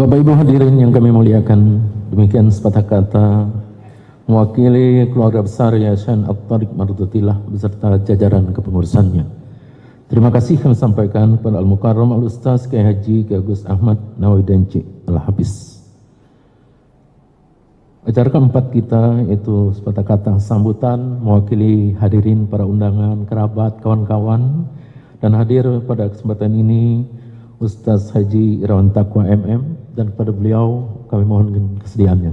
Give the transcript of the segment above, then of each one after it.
Bapak Ibu hadirin yang kami muliakan, demikian sepatah kata mewakili keluarga besar Yayasan At-Thariq Mardutillah beserta jajaran kepengurusannya. Terima kasih kami sampaikan kepada Al-Mukarram Al-Ustaz Kiai Haji Kiai Agus Ahmad Nawawidenci Al-Hafiz. Acara keempat kita yaitu sepatah kata sambutan mewakili hadirin para undangan, kerabat, kawan-kawan, dan hadir pada kesempatan ini Ustaz Haji Irawan Taqwa MM, dan kepada beliau kami mohon kesediaannya.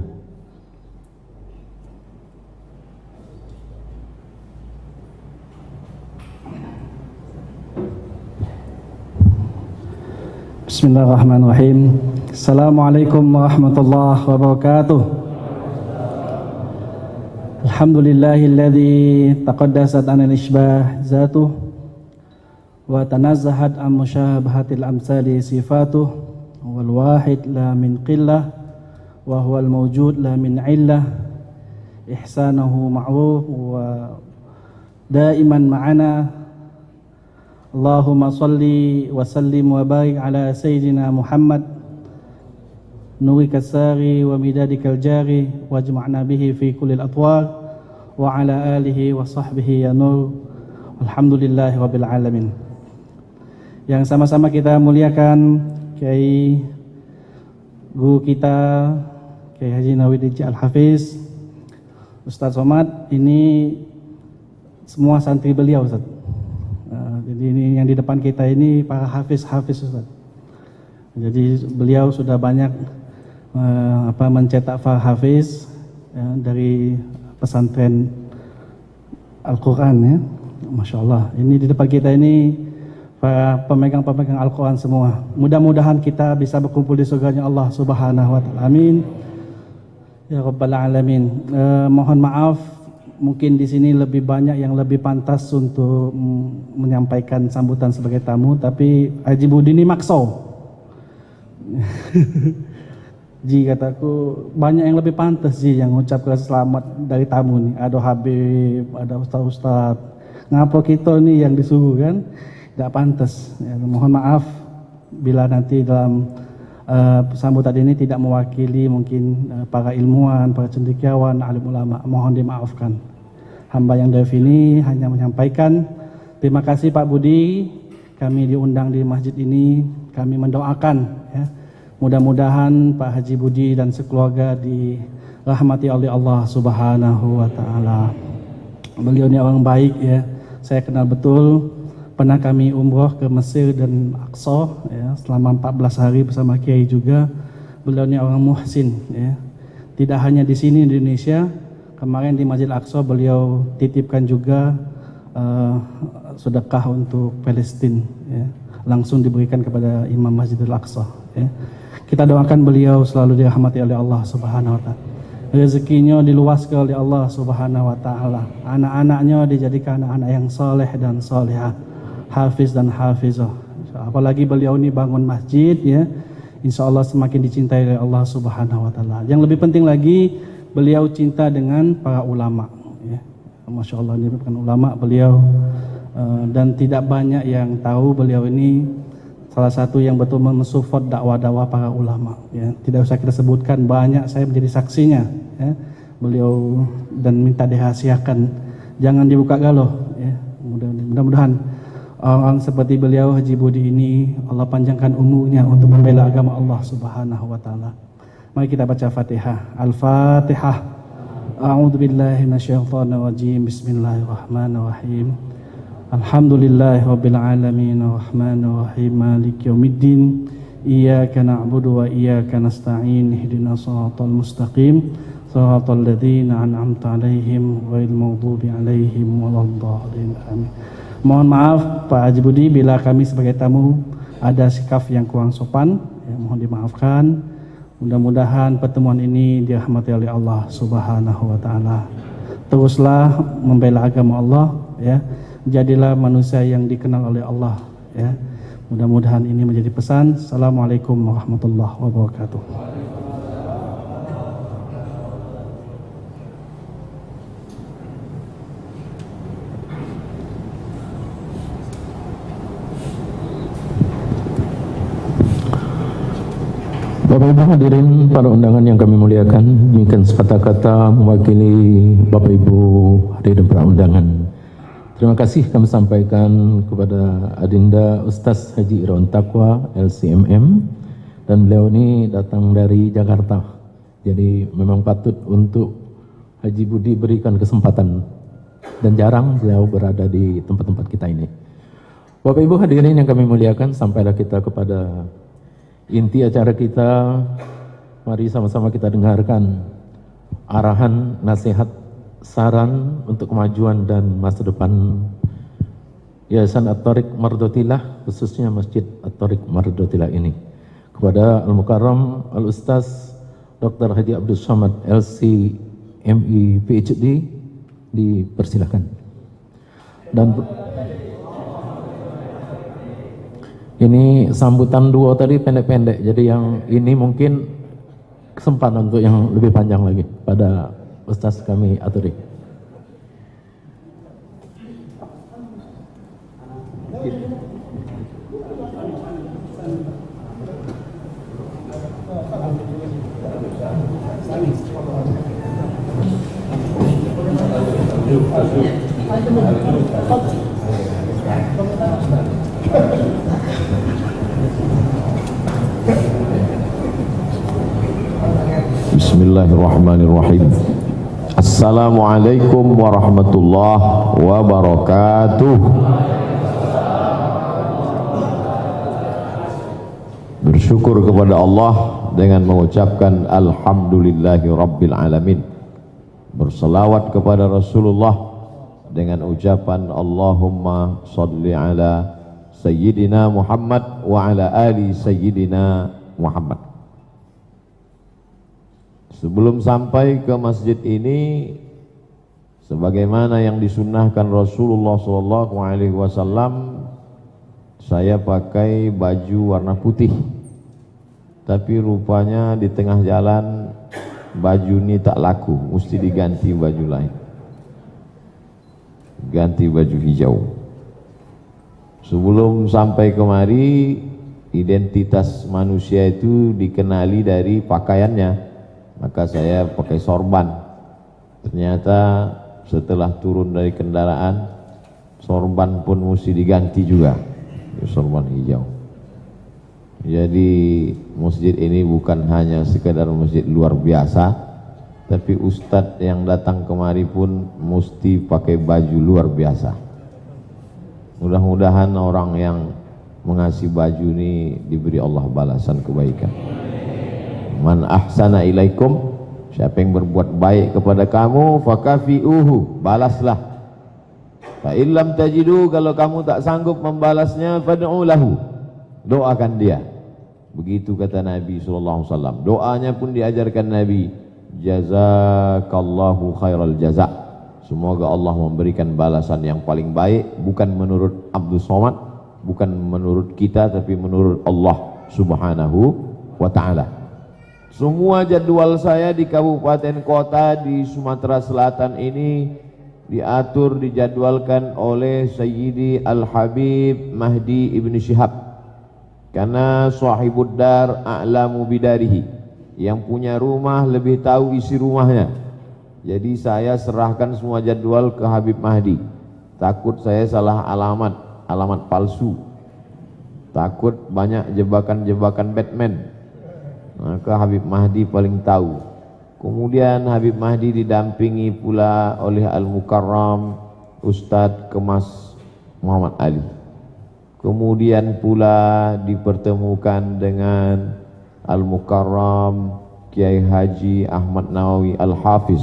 Bismillahirrahmanirrahim. Assalamualaikum warahmatullahi wabarakatuh. Alhamdulillahilladzi taqaddasat anil isbah zatuh wa tanazzahat an musyabahatil amsali sifatuh wal wahid la min qillah wa huwal mawjud la min illah ihsanahu ma'ruf wa daiman ma'ana. Allahumma salli wa sallim wa barik ala sayyidina Muhammad nurikal sari wa midadikal jari wajma'na bihi fi kullil atwar wa ala alihi wa sahbihi ya nur. Alhamdulillahi rabbil alamin. Yang sama-sama kita muliakan Kiai guru kita Kiai Haji Nawawidenci Al-Hafiz, Ustaz Somad, ini semua santri beliau, Ustaz. Jadi ini yang di depan kita ini para hafiz-hafiz, Ustaz. Jadi beliau sudah banyak mencetak para hafiz ya, dari pesantren Al-Quran ya. Masya Allah. Ini di depan kita ini para pemegang-pemegang Al-Quran semua. Mudah-mudahan kita bisa berkumpul di surganya Allah Subhanahu wa Ta'ala. Amin. Ya Rabbal Alamin. Mohon maaf, mungkin di sini lebih banyak yang lebih pantas untuk menyampaikan sambutan sebagai tamu, tapi Haji Budi ini makso. Ji kataku banyak yang lebih pantas Ji yang mengucapkan selamat dari tamu nih. Ada Habib, ada Ustaz-Ustaz. Ngapa kita nih yang disuruh kan? Tidak pantas. Ya, mohon maaf bila nanti dalam sambutan ini tidak mewakili mungkin para ilmuwan, para cendekiawan, alim ulama. Mohon dimaafkan. Hamba yang dari sini hanya menyampaikan terima kasih Pak Budi. Kami diundang di masjid ini. Kami mendoakan ya, mudah-mudahan Pak Haji Budi dan sekeluarga dirahmati oleh Allah Subhanahu wa Ta'ala. Beliau ini orang baik ya. Saya kenal betul. Pernah kami umroh ke Mesir dan Aqsa ya, selama 14 hari bersama Kiai juga. Beliau ini orang muhsin ya. Tidak hanya di sini di Indonesia, kemarin di Masjid Aqsa beliau titipkan juga sedekah untuk Palestina ya. Langsung diberikan kepada Imam Masjidil Aqsa ya. Kita doakan beliau selalu dirahmati oleh Allah Subhanahu wa Ta'ala. Rezekinya diluaskan oleh Allah Subhanahu wa Ta'ala. Anak-anaknya dijadikan anak-anak yang saleh dan salihah, hafiz dan hafizah. Apalagi beliau ini bangun masjid ya, insya Allah semakin dicintai oleh Allah Subhanahu wa Ta'ala. Yang lebih penting lagi, beliau cinta dengan para ulama ya. Masya Allah, ini bukan ulama beliau, dan tidak banyak yang tahu beliau ini salah satu yang betul mensupport dakwah-dakwah para ulama ya. Tidak usah kita sebutkan, banyak, saya menjadi saksinya ya. Beliau dan minta dirahasiakan, jangan dibuka galuh ya. Mudah-mudahan orang seperti beliau Haji Budi ini Allah panjangkan umurnya untuk membela agama Allah Subhanahu wa Ta'ala. Mari kita baca Fatihah. Al-Fatihah. A'udzubillahi minasyaitonir rajim. Bismillahirrahmanirrahim. Alhamdulillahirabbil alamin arrahmanir rahim maliki yaumiddin. Iyyaka na'budu wa iyyaka nasta'in. Ihdinas shiratal mustaqim. Shiratal ladzina an'amta 'alaihim ghairil maghdubi 'alaihim waladdallin. Amin. Mohon maaf Pak Haji Budi bila kami sebagai tamu ada sikap yang kurang sopan ya, mohon dimaafkan. Mudah-mudahan pertemuan ini dirahmati oleh Allah Subhanahu wa Ta'ala. Teruslah membela agama Allah ya. Jadilah manusia yang dikenal oleh Allah ya. Mudah-mudahan ini menjadi pesan. Assalamualaikum warahmatullahi wabarakatuh. Bapak Ibu hadirin para undangan yang kami muliakan, demikian sepatah kata mewakili Bapak Ibu hadirin para undangan. Terima kasih kami sampaikan kepada Adinda Ustaz Haji Irawan Taqwa LCMM, dan beliau ini datang dari Jakarta. Jadi memang patut untuk Haji Budi berikan kesempatan, dan jarang beliau berada di tempat-tempat kita ini. Bapak Ibu hadirin yang kami muliakan, sampailah kita kepada inti acara kita. Mari sama-sama kita dengarkan arahan, nasihat, saran untuk kemajuan dan masa depan Yayasan At-Thariq Mardotilah, khususnya Masjid At-Thariq Mardotilah ini. Kepada Al-Mukarram Al-Ustaz Dr. Haji Abdul Somad LCME PhD, dipersilakan. Dan ini sambutan duo tadi pendek-pendek, jadi yang ini mungkin kesempatan untuk yang lebih panjang lagi pada Ustaz kami Aturi. Bismillahirrahmanirrahim. Assalamualaikum warahmatullahi wabarakatuh. Bersyukur kepada Allah dengan mengucapkan alhamdulillahi rabbil alamin. Berselawat kepada Rasulullah dengan ucapan Allahumma salli ala Sayyidina Muhammad wa ala ali Sayyidina Muhammad. Sebelum sampai ke masjid ini, sebagaimana yang disunnahkan Rasulullah SAW, saya pakai baju warna putih. Tapi rupanya di tengah jalan baju ini tak laku, mesti diganti baju lain. Ganti baju hijau. Sebelum sampai kemari, identitas manusia itu dikenali dari pakaiannya. Maka saya pakai sorban. Ternyata setelah turun dari kendaraan, sorban pun mesti diganti juga, sorban hijau. Jadi masjid ini bukan hanya sekedar masjid luar biasa, tapi ustadz yang datang kemari pun mesti pakai baju luar biasa. Mudah-mudahan orang yang mengasih baju ini diberi Allah balasan kebaikan. Man ahsana ilaikum, siapa yang berbuat baik kepada kamu, fakafi'uhu, balaslah. Fa illam tajidu, kalau kamu tak sanggup membalasnya, fad'u lahu, doakan dia. Begitu kata Nabi SAW. Doanya pun diajarkan Nabi, jazakallahu khairal jaza'. Semoga Allah memberikan balasan yang paling baik, bukan menurut Abdul Somad, bukan menurut kita, tapi menurut Allah Subhanahu wa ta'ala. Semua jadwal saya di kabupaten kota di Sumatera Selatan ini diatur, dijadwalkan oleh Sayyidi Al-Habib Mahdi Ibn Syihab. Karena sahibud dar a'lamu bidarihi, yang punya rumah lebih tahu isi rumahnya. Jadi saya serahkan semua jadwal ke Habib Mahdi. Takut saya salah alamat palsu. Takut banyak jebakan-jebakan Batman. Maka Habib Mahdi paling tahu. Kemudian Habib Mahdi didampingi pula oleh Al-Mukarram Ustadz Kemas Muhammad Ali. Kemudian pula dipertemukan dengan Al-Mukarram Kiai Haji Ahmad Nawawi Al-Hafiz.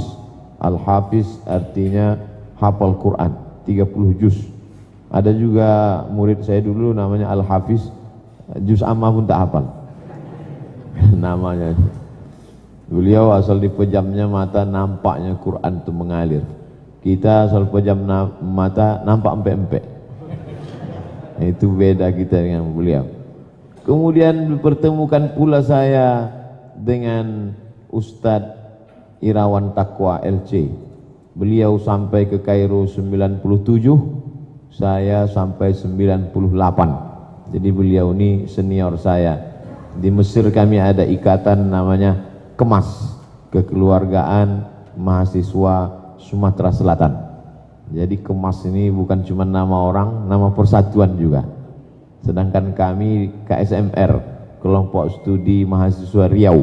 Al-Hafiz artinya hafal Quran 30 juz. Ada juga murid saya dulu namanya Al-Hafiz, juz amma pun tak hafal. Namanya. Beliau asal dipejamnya mata, nampaknya Quran itu mengalir. Kita asal pejam mata, nampak empek-empek. Itu beda kita dengan beliau. Kemudian dipertemukan pula saya dengan Ustadz Irawan Taqwa LC. Beliau sampai ke Kairo 97, saya sampai 98. Jadi beliau ini senior saya. Di Mesir kami ada ikatan namanya KEMAS, Kekeluargaan Mahasiswa Sumatera Selatan. Jadi KEMAS ini bukan cuma nama orang, nama persatuan juga. Sedangkan kami KSMR, Kelompok Studi Mahasiswa Riau.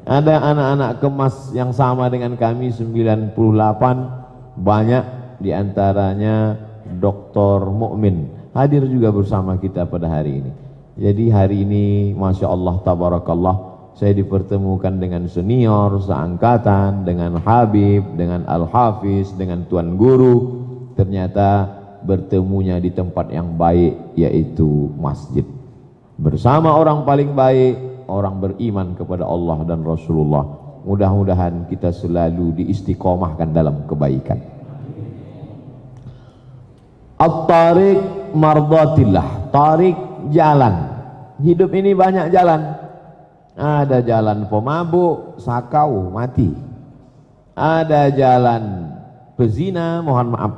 Ada anak-anak KEMAS yang sama dengan kami 98, banyak diantaranya Dr. Mukmin hadir juga bersama kita pada hari ini. Jadi hari ini Masya Allah Tabarakallah, saya dipertemukan dengan senior seangkatan, dengan Habib, dengan Al-Hafiz, dengan Tuan Guru. Ternyata bertemunya di tempat yang baik, yaitu masjid. Bersama orang paling baik, orang beriman kepada Allah dan Rasulullah. Mudah-mudahan kita selalu diistiqomahkan dalam kebaikan. At-tariq mardatillah, tarik jalan. Hidup ini banyak jalan. Ada jalan pemabuk, sakau, mati. Ada jalan pezina, mohon maaf.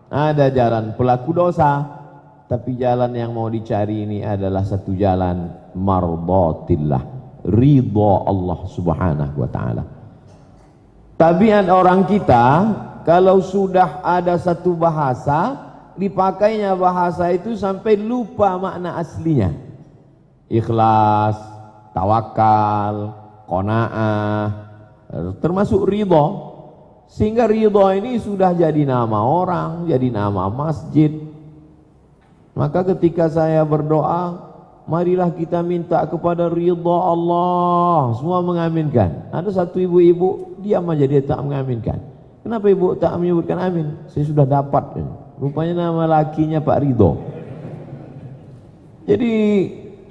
Ada jalan pelaku dosa. Tapi jalan yang mau dicari ini adalah satu jalan mardatillah, ridha Allah subhanahu wa ta'ala. Tabiat orang kita, kalau sudah ada satu bahasa, dipakainya bahasa itu sampai lupa makna aslinya. Ikhlas, tawakal, qanaah, termasuk ridha. Sehingga ridha ini sudah jadi nama orang, jadi nama masjid. Maka ketika saya berdoa, marilah kita minta kepada ridha Allah. Semua mengaminkan. Ada satu ibu-ibu diam aja, dia tak mengaminkan. Kenapa ibu tak menyebutkan amin? Saya sudah dapat. Rupanya nama lakinya Pak Ridho. Jadi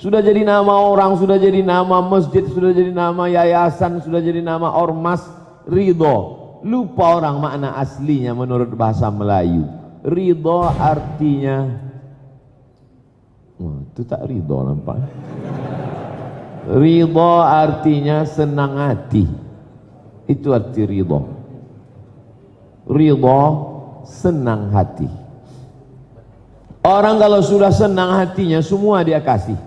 sudah jadi nama orang, sudah jadi nama masjid, sudah jadi nama yayasan, sudah jadi nama ormas, ridho. Lupa orang makna aslinya menurut bahasa Melayu. Ridho artinya, itu tak ridho nampak. Ridho artinya senang hati. Itu arti ridho. Ridho senang hati. Orang kalau sudah senang hatinya, semua dia kasih.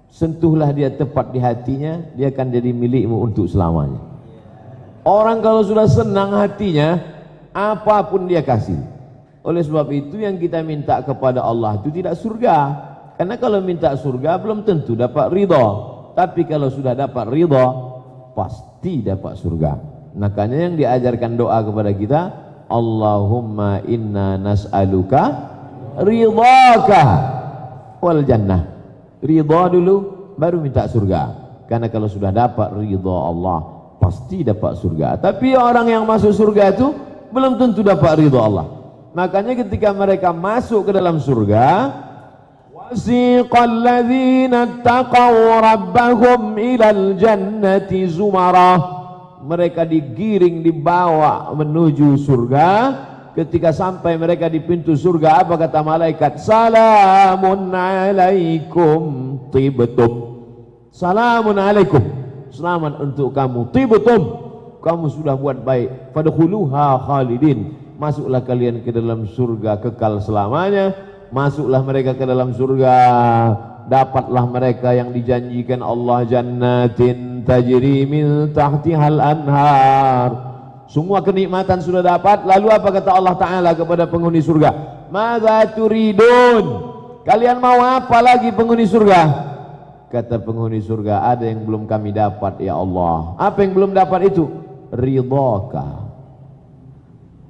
Sentuhlah dia tepat di hatinya, dia akan jadi milikmu untuk selamanya. Orang kalau sudah senang hatinya, apapun dia kasih. Oleh sebab itu yang kita minta kepada Allah itu tidak surga. Karena kalau minta surga belum tentu dapat ridha. Tapi kalau sudah dapat ridha, pasti dapat surga. Makanya yang diajarkan doa kepada kita, Allahumma inna nas'aluka ridhaka wal jannah. Ridha dulu baru minta surga. Karena kalau sudah dapat ridha Allah, pasti dapat surga. Tapi orang yang masuk surga itu belum tentu dapat ridha Allah. Makanya ketika mereka masuk ke dalam surga, wasiqal ladzina taqaw rabbahum ilal jannati zumarah. Mereka digiring, dibawa menuju surga. Ketika sampai mereka di pintu surga, apa kata malaikat? Salamun alaikum tibtum. Salamun alaikum, selamat untuk kamu. Tibtum, kamu sudah buat baik. Fadkhuluha khalidin, masuklah kalian ke dalam surga kekal selamanya. Masuklah mereka ke dalam surga, dapatlah mereka yang dijanjikan Allah, jannatin tajri min tahtihal anhar. Semua kenikmatan sudah dapat. Lalu apa kata Allah Ta'ala kepada penghuni surga? Madza turidun, kalian mau apa lagi penghuni surga? Kata penghuni surga, ada yang belum kami dapat ya Allah. Apa yang belum dapat itu? Ridhaka,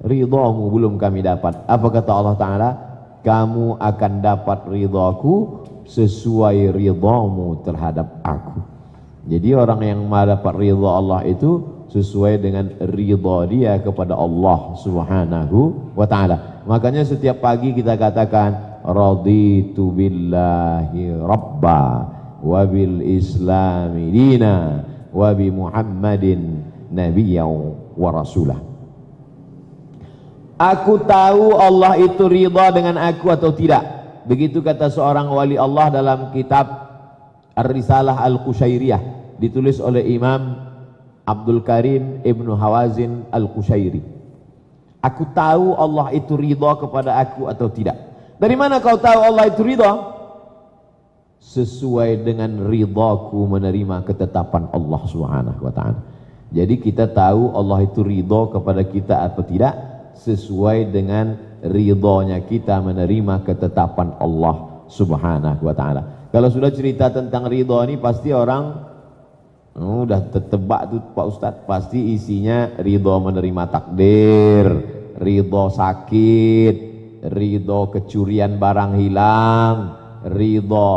ridhamu belum kami dapat. Apa kata Allah Ta'ala? Kamu akan dapat ridhaku sesuai ridhamu terhadap aku. Jadi orang yang dapat ridha Allah itu sesuai dengan ridha dia kepada Allah Subhanahu wa ta'ala. Makanya setiap pagi kita katakan raditu billahi rabba wa bil islami dina wa bi Muhammadin nabiyyan wa rasulah. Aku tahu Allah itu ridha dengan aku atau tidak. Begitu kata seorang wali Allah dalam kitab Ar-Risalah Al-Qushairiyah, ditulis oleh Imam Abdul Karim Ibnu Hawazin Al-Qushairi. Aku tahu Allah itu ridha kepada aku atau tidak. Dari mana kau tahu Allah itu ridha? sesuai dengan ridhaku menerima ketetapan Allah Subhanahu wa taala. Jadi kita tahu Allah itu ridha kepada kita atau tidak sesuai dengan ridhonya kita menerima ketetapan Allah Subhanahu wa taala. Kalau sudah cerita tentang ridha ini pasti orang udah tertebak tuh Pak Ustadz, pasti isinya ridha menerima takdir, ridha sakit, ridha kecurian barang hilang, ridha.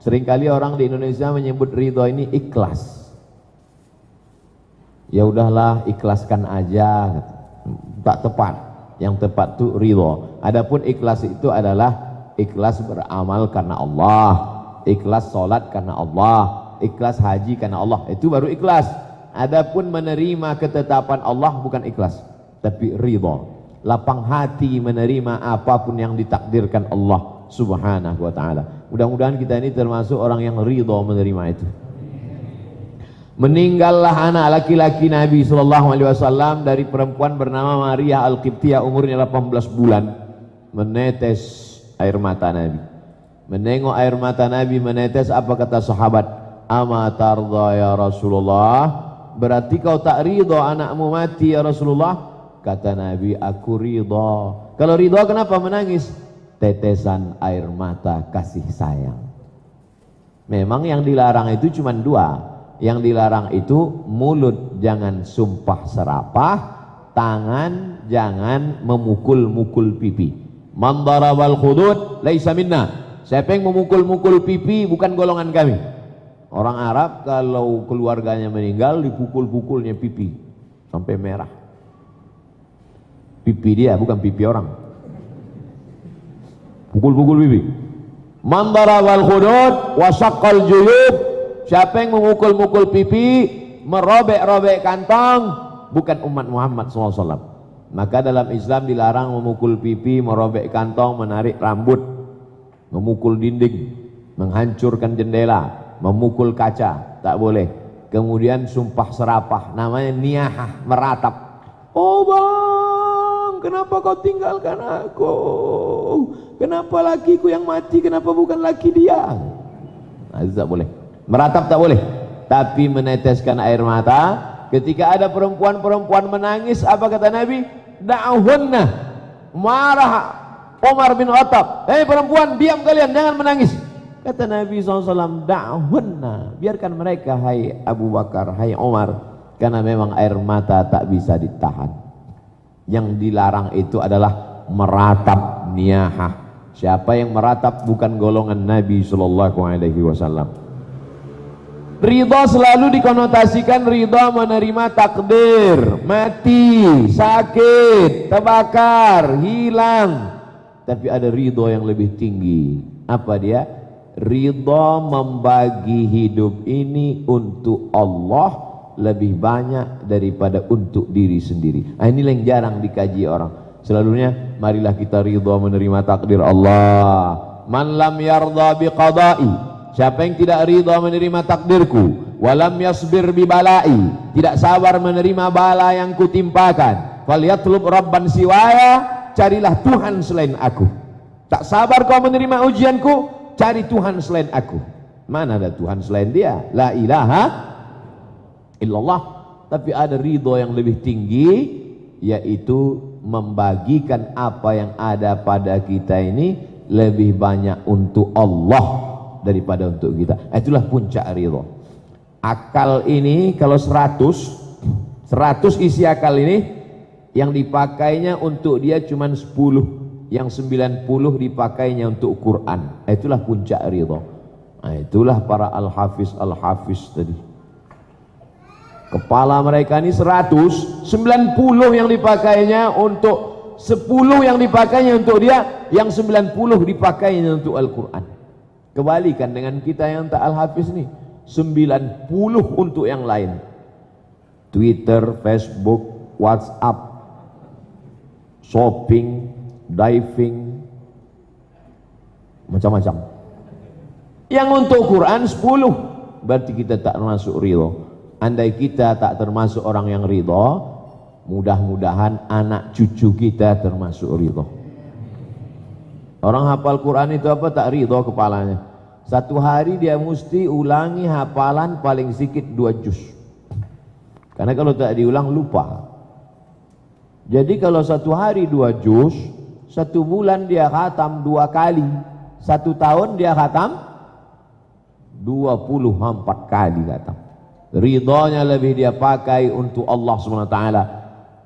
Seringkali orang di Indonesia menyebut ridha ini ikhlas. Ya udahlah, ikhlaskan aja. Tak tepat. Yang tepat itu ridha. Adapun ikhlas itu adalah ikhlas beramal karena Allah, ikhlas sholat karena Allah, ikhlas haji karena Allah. Itu baru ikhlas. Adapun menerima ketetapan Allah bukan ikhlas, tapi ridha. Lapang hati menerima apapun yang ditakdirkan Allah Subhanahu wa taala. Mudah-mudahan kita ini termasuk orang yang ridha menerima itu. Meninggallah anak laki-laki Nabi SAW dari perempuan bernama Maria Al-Qibtiyah, umurnya 18 bulan. Menetes air mata Nabi. Menengok air mata Nabi menetes, apa kata sahabat? Ama tardha ya Rasulullah, berarti kau tak ridha anakmu mati ya Rasulullah? Kata Nabi, aku ridha. Kalau ridha kenapa menangis? Tetesan air mata kasih sayang. Memang yang dilarang itu cuma dua. Yang dilarang itu mulut jangan sumpah serapah, tangan jangan memukul-mukul pipi. Man darabal khudud laisa minna. Siapa yang memukul-mukul pipi bukan golongan kami. Orang Arab kalau keluarganya meninggal dipukul-pukulnya pipi sampai merah. Pipi dia bukan pipi orang. Pukul-pukul pipi. Man darabal khudud wa syaqqal juyub. Siapa yang memukul-mukul pipi, merobek-robek kantong, bukan umat Muhammad SAW. Maka dalam Islam dilarang memukul pipi, merobek kantong, menarik rambut, memukul dinding, menghancurkan jendela, memukul kaca, tak boleh. Kemudian sumpah serapah, namanya niyahah, meratap. Oh bang, kenapa kau tinggalkan aku? Kenapa lakiku yang mati, kenapa bukan laki dia? Nah, itu tak boleh. Meratap tak boleh, tapi meneteskan air mata. Ketika ada perempuan-perempuan menangis, apa kata Nabi? Da'uhunna. Marah Umar bin Khattab, hei perempuan, diam kalian, jangan menangis. Kata Nabi SAW, da'uhunna, biarkan mereka, hai Abu Bakar, hai Umar, karena memang air mata tak bisa ditahan. Yang dilarang itu adalah meratap, niyahah. Siapa yang meratap bukan golongan Nabi SAW. Ridha selalu dikonotasikan ridha menerima takdir, mati, sakit, terbakar, hilang. Tapi ada ridha yang lebih tinggi. Apa dia? Ridha membagi hidup ini untuk Allah lebih banyak daripada untuk diri sendiri. Nah, ini yang jarang dikaji orang. Selalunya marilah kita ridha menerima takdir Allah. Man lam yardha biqada'i, siapa yang tidak ridha menerima takdirku, walam yasbir bi balai, tidak sabar menerima bala yang kutimpakan, falyatlub rabban siwaya, carilah Tuhan selain aku. Tak sabar kau menerima ujianku, cari Tuhan selain aku. Mana ada Tuhan selain dia? La ilaha illallah. Tapi ada ridha yang lebih tinggi, yaitu membagikan apa yang ada pada kita ini lebih banyak untuk Allah daripada untuk kita. Itulah puncak ridha. Akal ini kalau 100 isi akal ini, yang dipakainya untuk dia cuma 10, yang 90 dipakainya untuk Quran. Itulah puncak ridha. Nah, itulah para al-hafiz tadi. Kepala mereka ini 100, 90 yang dipakainya untuk 10 yang dipakainya untuk dia, yang 90 dipakainya untuk Al-Quran. Kebalikan dengan kita yang tak al-hafiz nih, 90 untuk yang lain. Twitter, Facebook, WhatsApp, shopping, diving, macam-macam. Yang untuk Quran 10, berarti kita tak termasuk ridha. Andai kita tak termasuk orang yang ridha, mudah-mudahan anak cucu kita termasuk ridha. Orang hafal Quran itu apa? Tak ridha kepalanya. Satu hari dia mesti ulangi hafalan paling sedikit 2 juz. Karena kalau tak diulang lupa. Jadi kalau satu hari 2 juz, 1 bulan dia khatam 2 kali, 1 tahun dia khatam 24 kali khatam. Ridhonya lebih dia pakai untuk Allah SWT.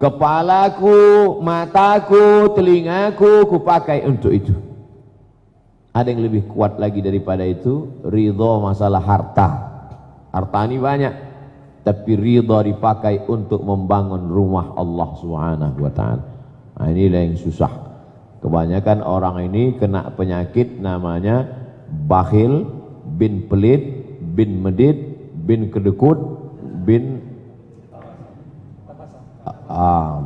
Kepalaku, mataku, telingaku kupakai untuk itu. Ada yang lebih kuat lagi daripada itu, ridho masalah harta. Harta ini banyak, tapi ridho dipakai untuk membangun rumah Allah Subhanahu wa ta'ala. Nah, inilah yang susah. Kebanyakan orang ini kena penyakit namanya bakhil, bin pelit, bin medit, bin kedekut, bin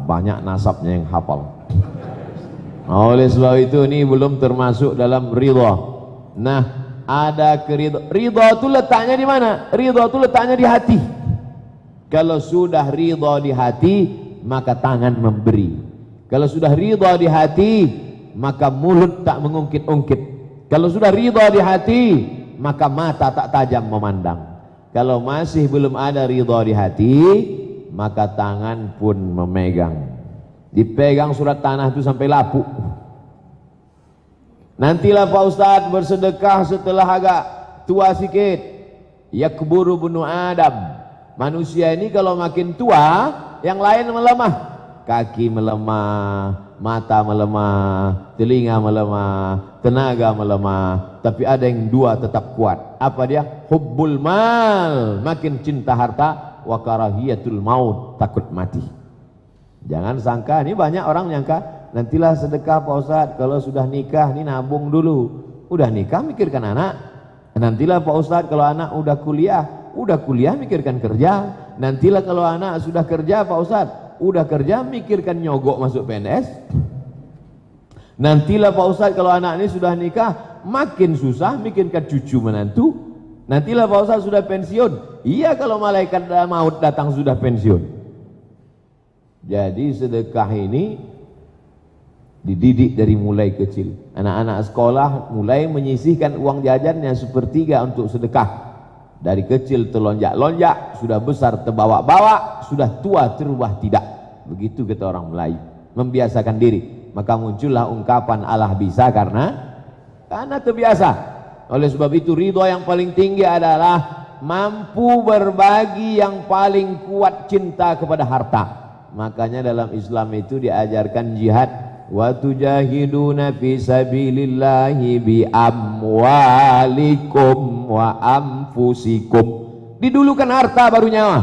banyak nasabnya yang hafal. Oleh sebab itu ini belum termasuk dalam ridha. Nah, ada keridha. Ridha itu letaknya di mana? Ridha itu letaknya di hati. Kalau sudah ridha di hati, maka tangan memberi. Kalau sudah ridha di hati, maka mulut tak mengungkit-ungkit. Kalau sudah ridha di hati, maka mata tak tajam memandang. Kalau masih belum ada ridha di hati, maka tangan pun memegang. Dipegang surat tanah itu sampai lapuk. Nantilah Pak Ustadz bersedekah setelah agak tua sikit. Yakburu bunu Adam. Manusia ini kalau makin tua, yang lain melemah. Kaki melemah, mata melemah, telinga melemah, tenaga melemah. Tapi ada yang 2 tetap kuat. Apa dia? Hubbul mal, makin cinta harta, wa karahiyatul maut, takut mati. Jangan sangka, ini banyak orang nyangka, nantilah sedekah Pak Ustadz, kalau sudah nikah ini nabung dulu. Udah nikah mikirkan anak. Nantilah Pak Ustadz kalau anak udah kuliah mikirkan kerja. Nantilah kalau anak sudah kerja Pak Ustadz, udah kerja mikirkan nyogok masuk PNS. Nantilah Pak Ustadz kalau anak ini sudah nikah, makin susah mikirkan cucu menantu. Nantilah Pak Ustadz sudah pensiun. Iya kalau malaikat maut datang sudah pensiun. Jadi sedekah ini dididik dari mulai kecil. Anak-anak sekolah mulai menyisihkan uang jajannya 1/3 untuk sedekah. Dari kecil terlonjak-lonjak, sudah besar terbawa-bawa, sudah tua terubah tidak. Begitu kata orang Melayu, membiasakan diri. Maka muncullah ungkapan Allah bisa karena terbiasa. Oleh sebab itu ridho yang paling tinggi adalah mampu berbagi, yang paling kuat cinta kepada harta. Makanya dalam Islam itu diajarkan jihad. Wa tujahiduna fi sabilillahi bi amwalikum wa anfusikum. Didulukan harta baru nyawa.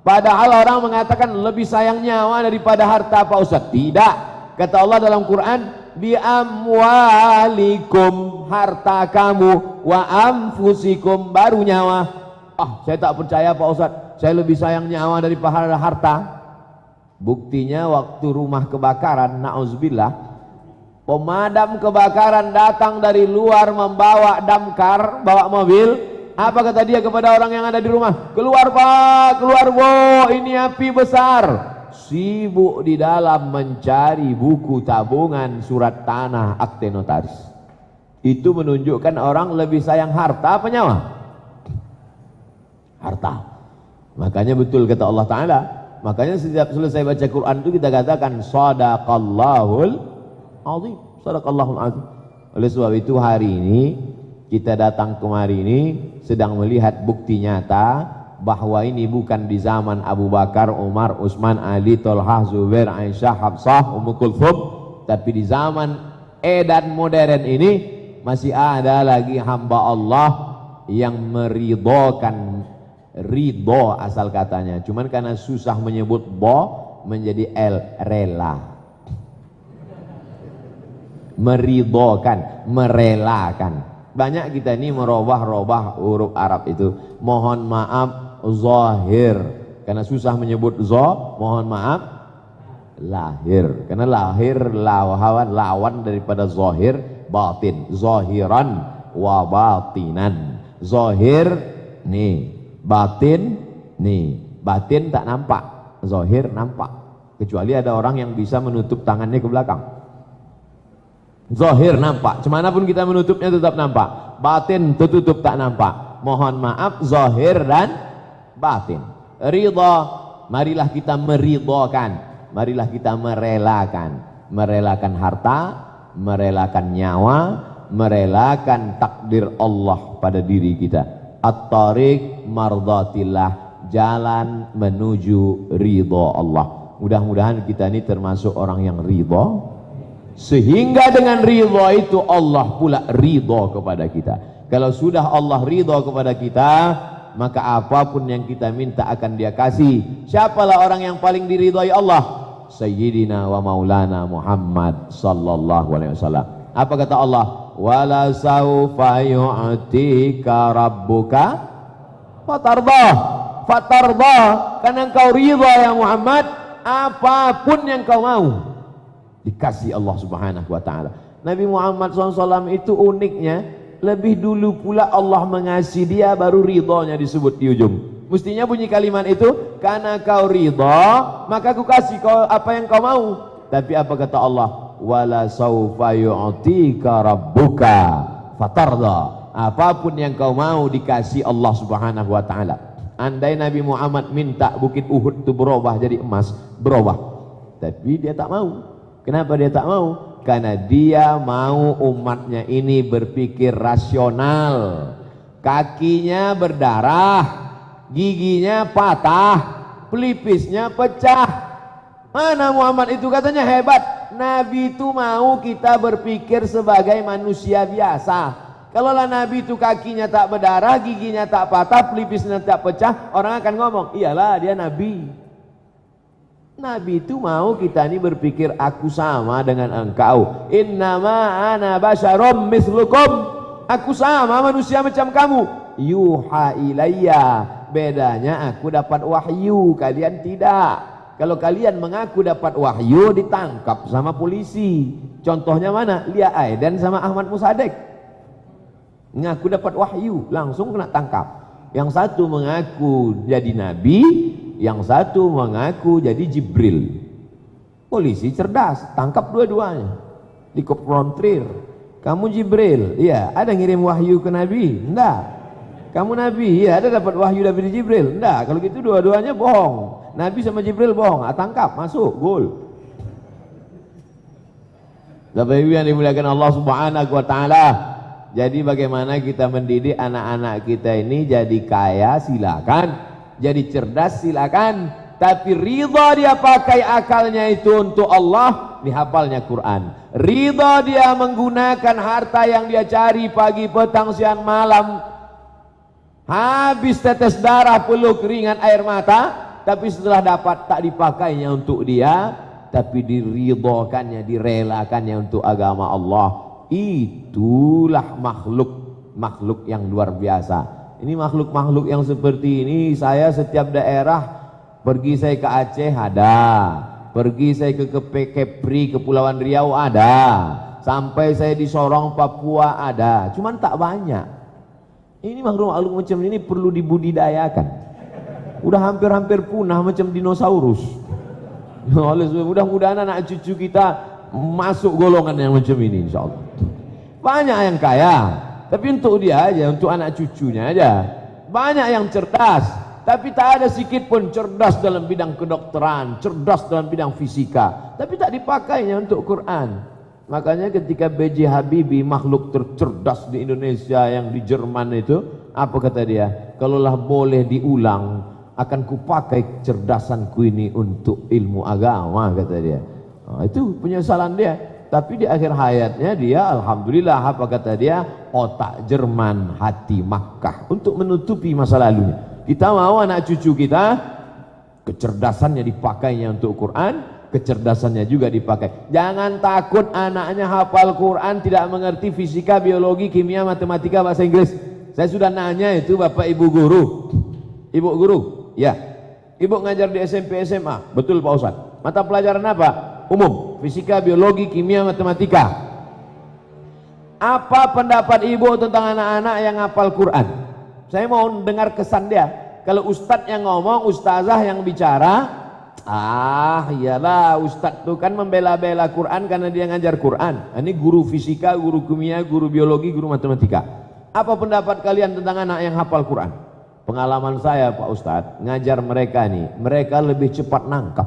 Padahal orang mengatakan lebih sayang nyawa daripada harta Pak Ustaz. Tidak. Kata Allah dalam Quran, bi amwalikum, harta kamu, wa anfusikum, baru nyawa. Saya tak percaya Pak Ustaz, saya lebih sayang nyawa daripada harta. Buktinya waktu rumah kebakaran, na'udzubillah, pemadam kebakaran datang dari luar membawa damkar, bawa mobil. Apa kata dia kepada orang yang ada di rumah? Keluar Pak, keluar Bu, ini api besar. Sibuk di dalam mencari buku tabungan, surat tanah, akte notaris. Itu menunjukkan orang lebih sayang harta apa nyawa? Harta. Makanya betul kata Allah Ta'ala. Makanya setiap selesai baca Quran itu kita katakan Shadaqallahul azim, Shadaqallahul azim. Oleh sebab itu hari ini kita datang kemari ini sedang melihat bukti nyata bahwa ini bukan di zaman Abu Bakar, Umar, Utsman, Ali, Thalhah, Zubair, Aisyah, Hafsah, Ummu Kulthum, tapi di zaman edan modern ini masih ada lagi hamba Allah yang meridhokan. Ridho asal katanya, cuman karena susah menyebut bo menjadi el, rela. Meridhokan, merelakan. Banyak kita ini merubah-rubah huruf Arab itu. Mohon maaf zahir, karena susah menyebut mohon maaf lahir, karena lahir lawan daripada zahir, batin. Zahiran wa batinan. Zahir nih, batin nih, batin tak nampak, zahir nampak. Kecuali ada orang yang bisa menutup tangannya ke belakang. Zahir nampak, cumanapun kita menutupnya tetap nampak. batin tertutup tak nampak. Mohon maaf zahir dan batin. Ridha, marilah kita meridhakan, marilah kita merelakan harta, merelakan nyawa, merelakan takdir Allah pada diri kita. At-tariq mardatillah, jalan menuju ridha Allah. Mudah-mudahan kita ini termasuk orang yang ridha, sehingga dengan ridha itu Allah pula ridha kepada kita. Kalau sudah Allah ridha kepada kita, maka apapun yang kita minta akan Dia kasih. Siapalah orang yang paling diridhai Allah? Sayyidina wa maulana Muhammad sallallahu alaihi wasallam. Apa kata Allah? Wala saufa yu'tika rabbuka fatardah. Fatardah, karena engkau ridha ya Muhammad, apapun yang kau mau dikasih Allah subhanahu wa ta'ala. Nabi Muhammad SAW itu uniknya, lebih dulu pula Allah mengasihi dia, baru ridhonya disebut di ujung. Mestinya bunyi kalimat itu, karena kau ridha maka aku kasih kau apa yang kau mau. Tapi apa kata Allah? Wala saufa yu'tika rabbuka fatarda. Apapun yang kau mau dikasih Allah subhanahu wa ta'ala. Andai Nabi Muhammad minta bukit Uhud itu berubah jadi emas, berubah, tapi dia tak mau. Kenapa dia tak mau? Karena dia mau umatnya ini berpikir rasional. Kakinya berdarah, giginya patah, pelipisnya pecah. Mana Muhammad itu katanya hebat. Nabi itu mau kita berpikir sebagai manusia biasa. Kalau lah Nabi itu kakinya tak berdarah, giginya tak patah, pelipisnya tak pecah, orang akan ngomong, iyalah dia Nabi. Nabi itu mau kita ini berpikir aku sama dengan engkau. Innama ana basyarum mislukum. Aku sama manusia macam kamu. Yuha ilayya. Bedanya aku dapat wahyu, kalian tidak. Kalau kalian mengaku dapat wahyu, ditangkap sama polisi. Contohnya mana? Lia Aiden sama Ahmad Musadek. Mengaku dapat wahyu, langsung kena tangkap. Yang satu mengaku jadi nabi, yang satu mengaku jadi Jibril. Polisi cerdas, tangkap dua-duanya, dikonfrontir. Kamu Jibril? Iya. Ada ngirim wahyu ke nabi? Enggak. Kamu nabi? Iya. Ada dapat wahyu dari Jibril? Enggak. Kalau gitu dua-duanya bohong. Nabi sama Jibril bohong. Tangkap, masuk, gol. Bapak Ibu yang dimuliakan Allah Subhanahu wa taala. Jadi bagaimana kita mendidik anak-anak kita ini jadi kaya, silakan. Jadi cerdas, silakan. Tapi ridha dia pakai akalnya itu untuk Allah, dihafalnya Quran. Ridha dia menggunakan harta yang dia cari pagi, petang, siang, malam. Habis tetes darah, peluk, keringat, air mata. Tapi setelah dapat tak dipakainya untuk dia, tapi diridhokannya, direlakannya untuk agama Allah. Itulah makhluk yang luar biasa. Ini makhluk yang seperti ini, saya setiap daerah, pergi saya ke Aceh ada, pergi saya ke Kepri, Kepulauan Riau ada, sampai saya di Sorong, Papua ada, cuman tak banyak. Ini makhluk macam ini perlu dibudidayakan. Udah hampir-hampir punah macam dinosaurus. Mudah-mudahan anak cucu kita masuk golongan yang macam ini, insya Allah. Banyak yang kaya, tapi untuk dia aja, untuk anak cucunya aja. Banyak yang cerdas, tapi tak ada sedikit pun cerdas dalam bidang kedokteran, cerdas dalam bidang fisika, tapi tak dipakainya untuk Quran. Makanya ketika B.J. Habibie, makhluk tercerdas di Indonesia yang di Jerman itu, apa kata dia? Kalaulah boleh diulang, akan kupakai kecerdasanku ini untuk ilmu agama, kata dia. Nah, itu penyesalan dia. Tapi di akhir hayatnya dia, alhamdulillah, apa kata dia? Otak Jerman, hati Makkah, untuk menutupi masa lalunya. Kita mau anak cucu kita kecerdasannya dipakainya untuk Quran, kecerdasannya juga dipakai. Jangan takut anaknya hafal Quran, tidak mengerti fisika, biologi, kimia, matematika, bahasa Inggris. Saya sudah nanya itu Bapak Ibu guru. Ibu guru, ya. Ibu ngajar di SMP SMA, betul Pak Ustadz. Mata pelajaran apa? Umum, fisika, biologi, kimia, matematika. Apa pendapat ibu tentang anak-anak yang hafal Quran? Saya mau dengar kesan dia. Kalau ustadz yang ngomong, ustazah yang bicara, iyalah ustadz itu kan membela-bela Quran karena dia ngajar Quran. Ini guru fisika, guru kimia, guru biologi, guru matematika. Apa pendapat kalian tentang anak yang hafal Quran? Pengalaman saya Pak Ustadz, ngajar mereka nih, mereka lebih cepat nangkap.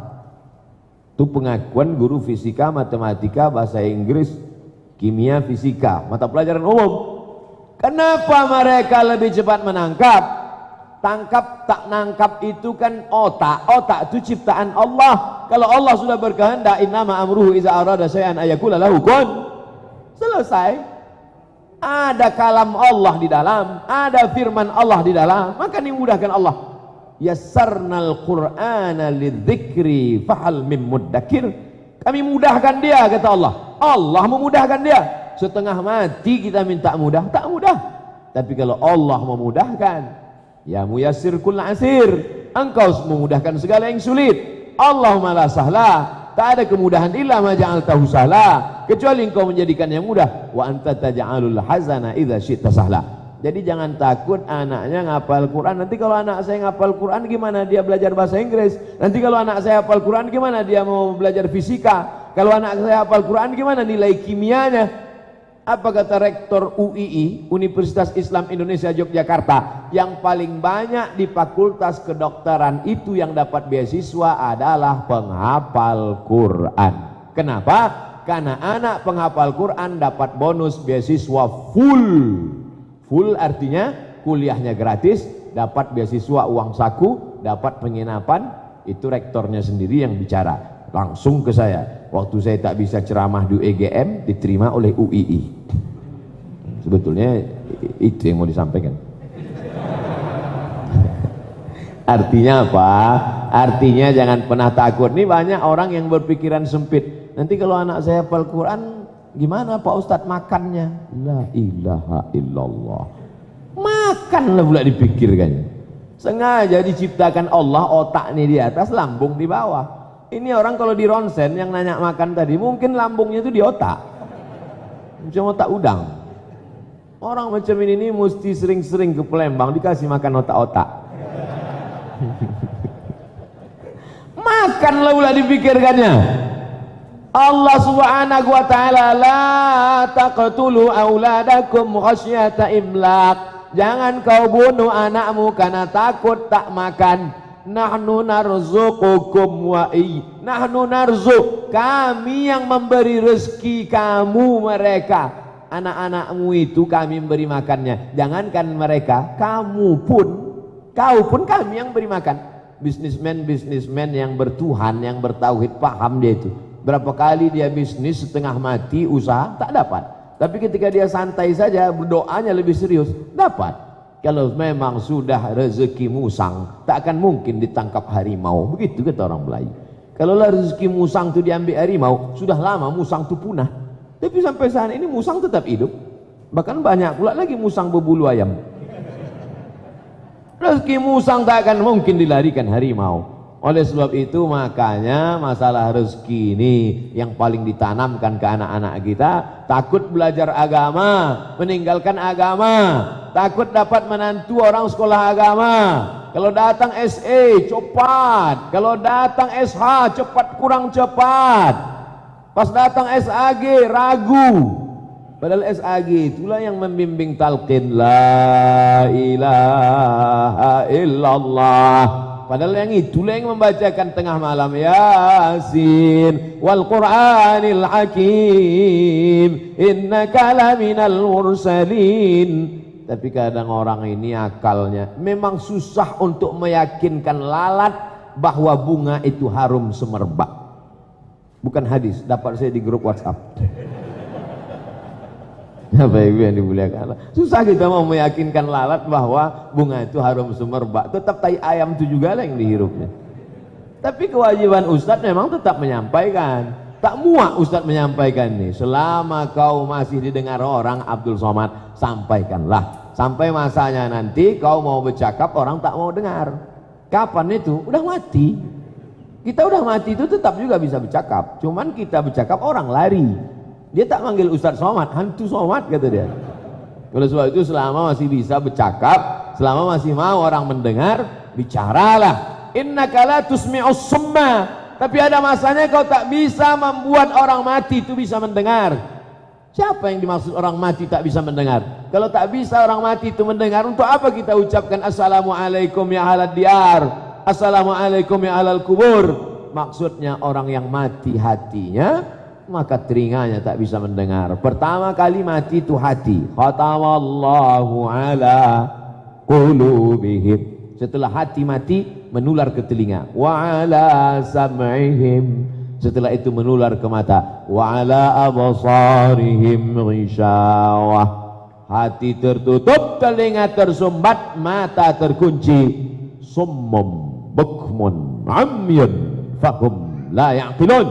Itu pengakuan guru fisika, matematika, bahasa Inggris, kimia, fisika, mata pelajaran umum. Kenapa mereka lebih cepat menangkap? Tangkap tak nangkap itu kan otak. Otak itu ciptaan Allah. Kalau Allah sudah berkehendak, innama amruhu iza arada syai'an ayakula lahu kun. Selesai. Ada kalam Allah di dalam, ada firman Allah di dalam, maka dimudahkan Allah. Yassarnal Qur'ana lidzikri fahal mim muddakir. Kami mudahkan dia, kata Allah. Allah memudahkan dia. Setengah mati kita minta mudah, tak mudah. Tapi kalau Allah memudahkan, ya muyassir kull asir, engkau memudahkan segala yang sulit. Allahumma la sahla, tak ada kemudahan illa ma ja'altahu sahla, kecuali engkau menjadikan yang mudah. Wa anta taj'alul hazana idza syi'ta sahla. Jadi jangan takut anaknya ngapal Quran. Nanti kalau anak saya ngapal Quran gimana dia belajar bahasa Inggris? Nanti kalau anak saya hafal Quran gimana dia mau belajar fisika? Kalau anak saya hafal Quran gimana nilai kimianya? Apa kata rektor UII, Universitas Islam Indonesia Yogyakarta, yang paling banyak di fakultas kedokteran itu yang dapat beasiswa adalah penghafal Quran. Kenapa? Karena anak penghafal Quran dapat bonus beasiswa full. Full artinya kuliahnya gratis, dapat beasiswa uang saku, dapat penginapan. Itu rektornya sendiri yang bicara langsung ke saya. Waktu saya tak bisa ceramah di UGM, diterima oleh UII. Sebetulnya itu yang mau disampaikan. Artinya apa? Artinya jangan pernah takut. Ini banyak orang yang berpikiran sempit. Nanti kalau anak saya hafal Quran, gimana Pak Ustadz makannya? La ilaha illallah. Makanlah pula dipikirkan. Sengaja diciptakan Allah otak ini di atas, lambung di bawah. Ini orang kalau di ronsen yang nanya makan tadi, mungkin lambungnya itu di otak. Cuma otak udang. Orang macam ini mesti sering-sering ke Palembang dikasih makan otak-otak. Makanlah pula dipikirkannya. Allah Subhanahu wa taala, la taqtulu auladakum khasyata imlaq. Jangan kau bunuh anakmu karena takut tak makan. Nahnu narzuqukum wa nahnu narzuq, kami yang memberi rezeki kamu mereka. Anak-anakmu itu kami memberi makannya. Jangankan mereka, kamu pun, kau pun kami yang beri makan. Bisnismen yang bertuhan, yang bertauhid, paham dia itu. Berapa kali dia bisnis setengah mati usaha tak dapat. Tapi ketika dia santai saja berdoanya lebih serius, dapat. Kalau memang sudah rezeki musang, tak akan mungkin ditangkap harimau. Begitu kata orang Melayu. Kalau rezeki musang itu diambil harimau, sudah lama musang itu punah. Tapi sampai saat ini musang tetap hidup. Bahkan banyak pula lagi musang berbulu ayam. Rezeki musang tak akan mungkin dilarikan harimau. Oleh sebab itu makanya masalah rezeki ini yang paling ditanamkan ke anak-anak kita. Takut belajar agama, meninggalkan agama. Takut dapat menantu orang sekolah agama. Kalau datang SE cepat, kalau datang SH cepat kurang cepat. Pas datang SAG ragu. Padahal SAG itulah yang membimbing talqin la ilaha illallah. Padahal yang itulah yang membacakan tengah malam Yasin wal Qur'anil Hakim innaka laminal mursalin. Tapi kadang orang ini akalnya memang susah untuk meyakinkan lalat bahwa bunga itu harum semerbak. Bukan hadis, dapat saya di grup WhatsApp. Bapak Ibu yang dimuliakan Allah, susah kita mau meyakinkan lalat bahwa bunga itu harum semerbak. Tetap tai ayam itu juga lah yang dihirupnya. Tapi kewajiban Ustadz memang tetap menyampaikan. Tak muak Ustadz menyampaikan ini. Selama kau masih didengar orang Abdul Somad, sampaikanlah. Sampai masanya nanti kau mau bercakap orang tak mau dengar. Kapan itu? Udah mati. Kita udah mati itu tetap juga bisa bercakap. Cuman kita bercakap orang lari. Dia tak manggil Ustadz Somad, hantu Somad kata dia. Oleh sebab itu selama masih bisa bercakap, selama masih mau orang mendengar, bicaralah. Innaka la tusmi'us summa. Tapi ada masanya kau tak bisa membuat orang mati itu bisa mendengar. Siapa yang dimaksud orang mati tak bisa mendengar? Kalau tak bisa orang mati itu mendengar, untuk apa kita ucapkan assalamualaikum ya ahlad diyar, assalamualaikum ya ahlal kubur? Maksudnya orang yang mati hatinya, maka telinganya tak bisa mendengar. Pertama kali mati itu hati. Khatamallahu ala qulubihim. Setelah hati mati, menular ke telinga. Wa ala sam'ihim. Setelah itu menular ke mata. Wa ala absarihim ghishawah. Hati tertutup, telinga tersumbat, mata terkunci. Summum bukmun amyun fahum la ya'qilun.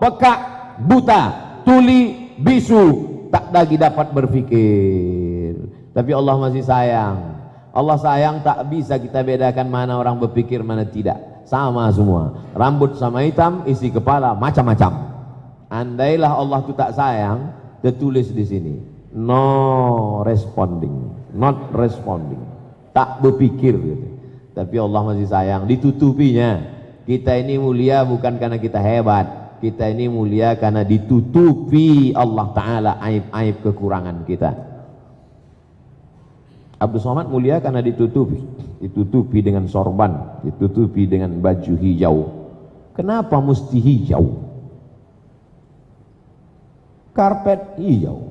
Pekak, buta, tuli, bisu, tak lagi dapat berpikir. Tapi Allah masih sayang. Allah sayang, tak bisa kita bedakan mana orang berpikir mana tidak. Sama semua, rambut sama hitam, isi kepala macam-macam. Andailah Allah itu tak sayang, tertulis di sini no responding, not responding, tak berpikir gitu. Tapi Allah masih sayang, ditutupinya. Kita ini mulia bukan karena kita hebat, kita ini mulia karena ditutupi Allah Ta'ala aib-aib kekurangan kita. Abdul Somad mulia karena ditutupi dengan sorban, ditutupi dengan baju hijau. Kenapa mesti hijau? Karpet hijau,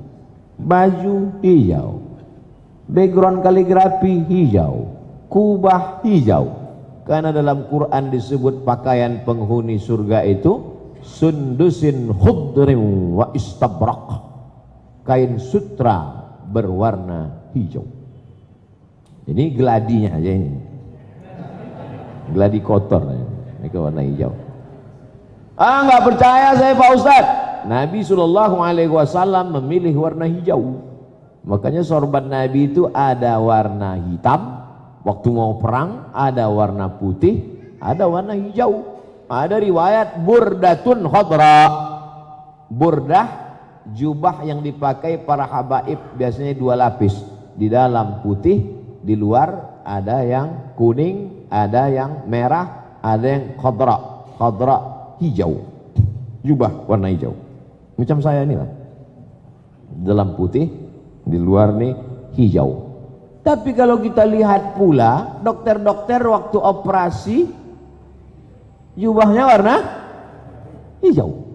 baju hijau, background kaligrafi hijau, kubah hijau. Karena dalam Quran disebut pakaian penghuni surga itu sundusin khudrin wa istabrak, kain sutra berwarna hijau. Ini geladinya aja ini. Geladi kotor ini ke warna hijau. Enggak percaya saya Pak Ustadz. Nabi SAW memilih warna hijau. Makanya sorban Nabi itu ada warna hitam waktu mau perang, ada warna putih, ada warna hijau. Ada riwayat burdatun khadra. Burdah, jubah yang dipakai para habaib, biasanya 2 lapis. Di dalam putih, di luar ada yang kuning, ada yang merah, ada yang khadra. Khadra hijau, jubah warna hijau. Macam saya ini lah, dalam putih, di luar nih hijau. Tapi kalau kita lihat pula, dokter-dokter waktu operasi jubahnya warna hijau.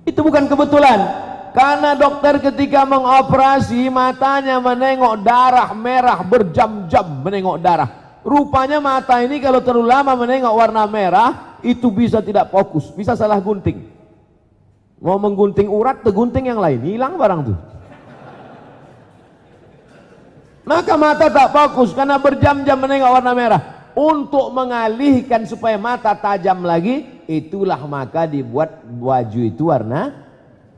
Itu bukan kebetulan. Karena dokter ketika mengoperasi matanya menengok darah merah berjam-jam menengok darah. Rupanya mata ini kalau terlalu lama menengok warna merah itu bisa tidak fokus, bisa salah gunting. Mau menggunting urat, tergunting yang lain, hilang barang tuh. Maka mata tak fokus karena berjam-jam menengok warna merah. Untuk mengalihkan supaya mata tajam lagi, itulah maka dibuat baju itu warna.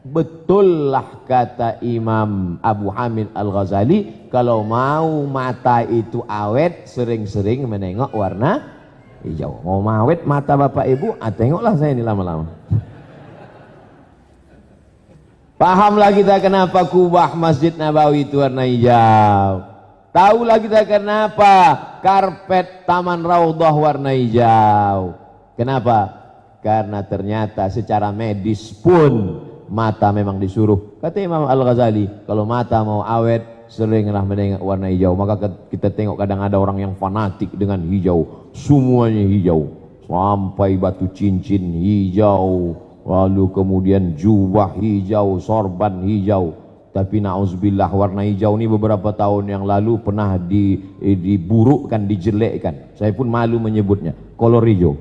Betullah kata Imam Abu Hamid Al-Ghazali, kalau mau mata itu awet, sering-sering menengok warna hijau. Mau awet mata bapak ibu, tengoklah saya ini lama-lama. Pahamlah kita kenapa kubah Masjid Nabawi itu warna hijau. Tahulah kita kenapa karpet Taman Raudhah warna hijau. Kenapa? Karena ternyata secara medis pun mata memang disuruh. Kata Imam Al-Ghazali, kalau mata mau awet, seringlah menengok warna hijau. Maka kita tengok kadang ada orang yang fanatik dengan hijau, semuanya hijau, sampai batu cincin hijau, lalu kemudian jubah hijau, sorban hijau. Tapi na'udzubillah, warna hijau ini beberapa tahun yang lalu pernah diburukkan, dijelekkan. Saya pun malu menyebutnya, kolor hijau.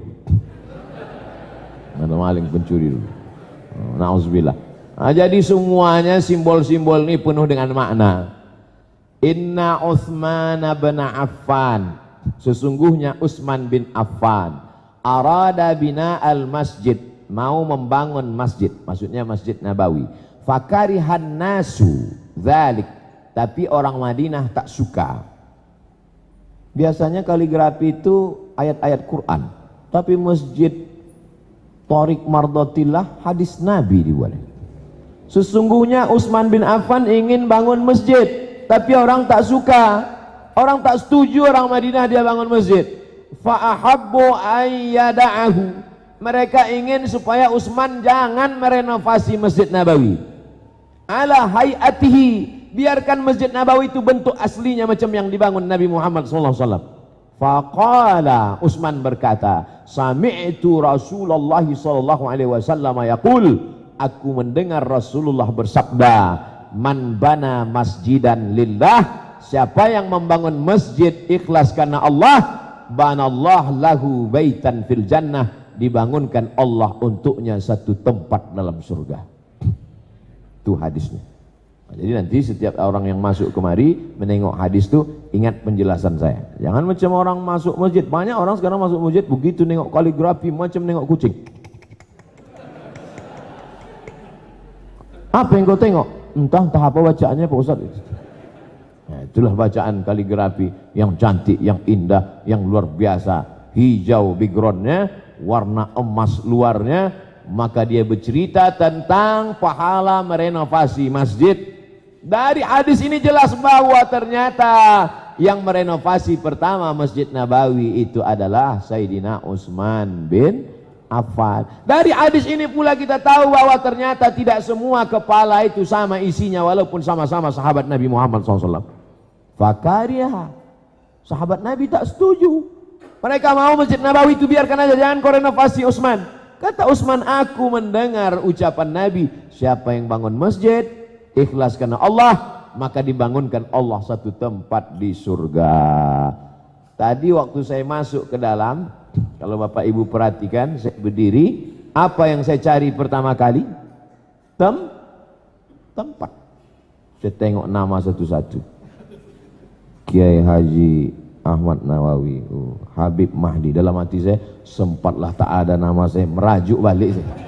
Ada maling pencuri dulu. Na'udzubillah. Nah, jadi semuanya simbol-simbol ini penuh dengan makna. Inna Utsman bin Affan, sesungguhnya Utsman bin Affan, arada bina al-masjid, mau membangun masjid, maksudnya Masjid Nabawi. Fakarihan nasu dzalik, tapi orang Madinah tak suka. Biasanya kaligrafi itu ayat-ayat Quran, tapi masjid Tariq Mardatillah hadis Nabi dibuat. Sesungguhnya Utsman bin Affan ingin bangun masjid, tapi orang tak suka, orang tak setuju orang Madinah dia bangun masjid. Fa'ahabbu ayyada'ahu, mereka ingin supaya Utsman jangan merenovasi Masjid Nabawi. ala hayatihi, biarkan Masjid Nabawi itu bentuk aslinya macam yang dibangun Nabi Muhammad SAW. Faqala, Utsman berkata, sami'tu Rasulullah SAW yaqul, aku mendengar Rasulullah bersabda, man bana masjidan lillah, siapa yang membangun masjid ikhlas karena Allah, banallah lahu baitan fil jannah, dibangunkan Allah untuknya satu tempat dalam surga. Itu hadisnya. Nah, jadi nanti setiap orang yang masuk kemari menengok hadis itu ingat penjelasan saya. Jangan macam orang masuk masjid. Banyak orang sekarang masuk masjid begitu nengok kaligrafi macam nengok kucing. Apa yang kau tengok? Entah apa bacaannya Pak Ustaz. Nah, itulah bacaan kaligrafi yang cantik, yang indah, yang luar biasa. Hijau backgroundnya, warna emas luarnya, maka dia bercerita tentang pahala merenovasi masjid. Dari hadis ini jelas bahwa ternyata yang merenovasi pertama Masjid Nabawi itu adalah Sayyidina Utsman bin Affan. Dari hadis ini pula kita tahu bahwa ternyata tidak semua kepala itu sama isinya, walaupun sama-sama sahabat Nabi Muhammad SAW. Fakariha, sahabat Nabi tak setuju. Mereka mau Masjid Nabawi itu biarkan aja, jangan kau renovasi Utsman. Kata Utsman, aku mendengar ucapan Nabi, siapa yang bangun masjid ikhlas karena Allah, maka dibangunkan Allah satu tempat di surga. Tadi waktu saya masuk ke dalam, kalau Bapak Ibu perhatikan, saya berdiri, apa yang saya cari pertama kali? Tempat. Saya tengok nama satu-satu. Kiai Haji Ahmad Nawawi, Habib Mahdi. Dalam hati saya, sempatlah tak ada nama saya, merajuk balik saya.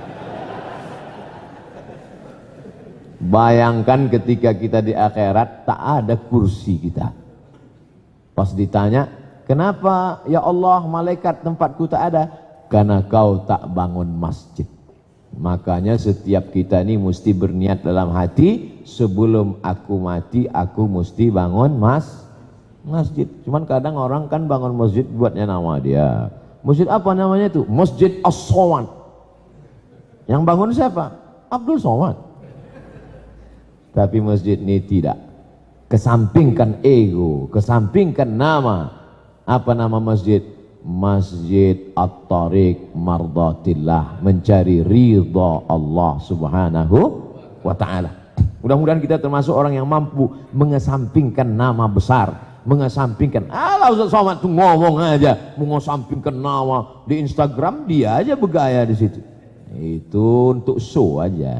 Bayangkan ketika kita di akhirat tak ada kursi kita. Pas ditanya, kenapa ya Allah malaikat tempatku tak ada? Karena kau tak bangun masjid. Makanya setiap kita ini mesti berniat dalam hati, sebelum aku mati aku mesti bangun masjid. Cuman kadang orang kan bangun masjid buatnya nama dia. Masjid apa namanya itu? Masjid As-Somad. Yang bangun siapa? Abdul Somad. Tapi masjid ini tidak. Kesampingkan ego, kesampingkan nama. Apa nama masjid? Masjid At-Tariq Mardatillah, mencari ridha Allah Subhanahu wa ta'ala. Mudah-mudahan kita termasuk orang yang mampu mengesampingkan nama besar, mengesampingkan Ustaz Somad tuh ngomong aja mengesampingkan nama di Instagram, dia aja bergaya di situ. Itu untuk show aja.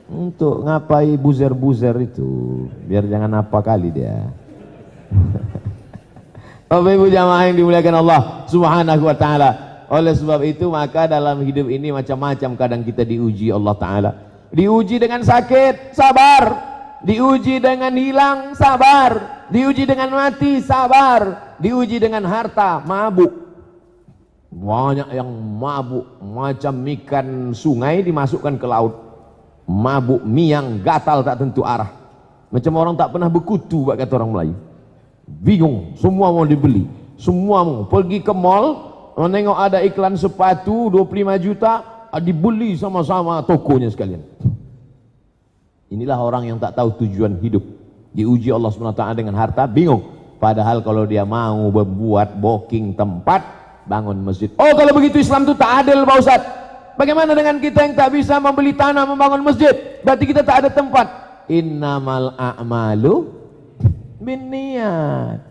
Untuk ngapai buzer-buzer itu, biar jangan apa kali dia. Bapak Ibu jamaah yang dimuliakan Allah Subhanahu wa ta'ala. Oleh sebab itu maka dalam hidup ini macam-macam kadang kita diuji Allah Ta'ala. Diuji dengan sakit, sabar. Diuji dengan hilang, sabar. Diuji dengan mati, sabar. Diuji dengan harta, mabuk. Banyak yang mabuk macam ikan sungai dimasukkan ke laut. Mabuk miang, gatal tak tentu arah. Macam orang tak pernah berkutu, kata orang Melayu. Bingung, semua mau dibeli. Semua mau pergi ke mall, menengok ada iklan sepatu 25 juta, dibeli sama-sama tokonya sekalian. Inilah orang yang tak tahu tujuan hidup. Diuji Allah SWT dengan harta, bingung. Padahal kalau dia mau membuat booking tempat, bangun masjid. Oh, kalau begitu Islam itu tak adil Pak Ustaz. Bagaimana dengan kita yang tak bisa membeli tanah membangun masjid? Berarti kita tak ada tempat. Innamal a'malu binniyat.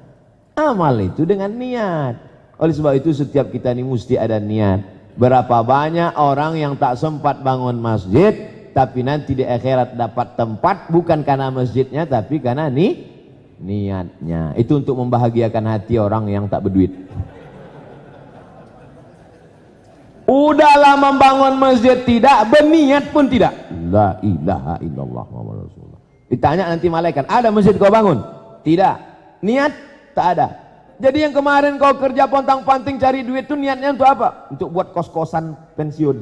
Amal itu dengan niat. Oleh sebab itu setiap kita ini mesti ada niat. Berapa banyak orang yang tak sempat bangun masjid, tapi nanti di akhirat dapat tempat bukan karena masjidnya, tapi karena niatnya. Itu untuk membahagiakan hati orang yang tak berduit. Udahlah membangun masjid tidak, berniat pun tidak. La ilaha illallah Muhammad Rasulullah. Ditanya nanti malaikat, ada masjid kau bangun? Tidak. Niat? Tak ada. Jadi yang kemarin kau kerja pontang-panting cari duit itu niatnya untuk apa? Untuk buat kos-kosan pensiun.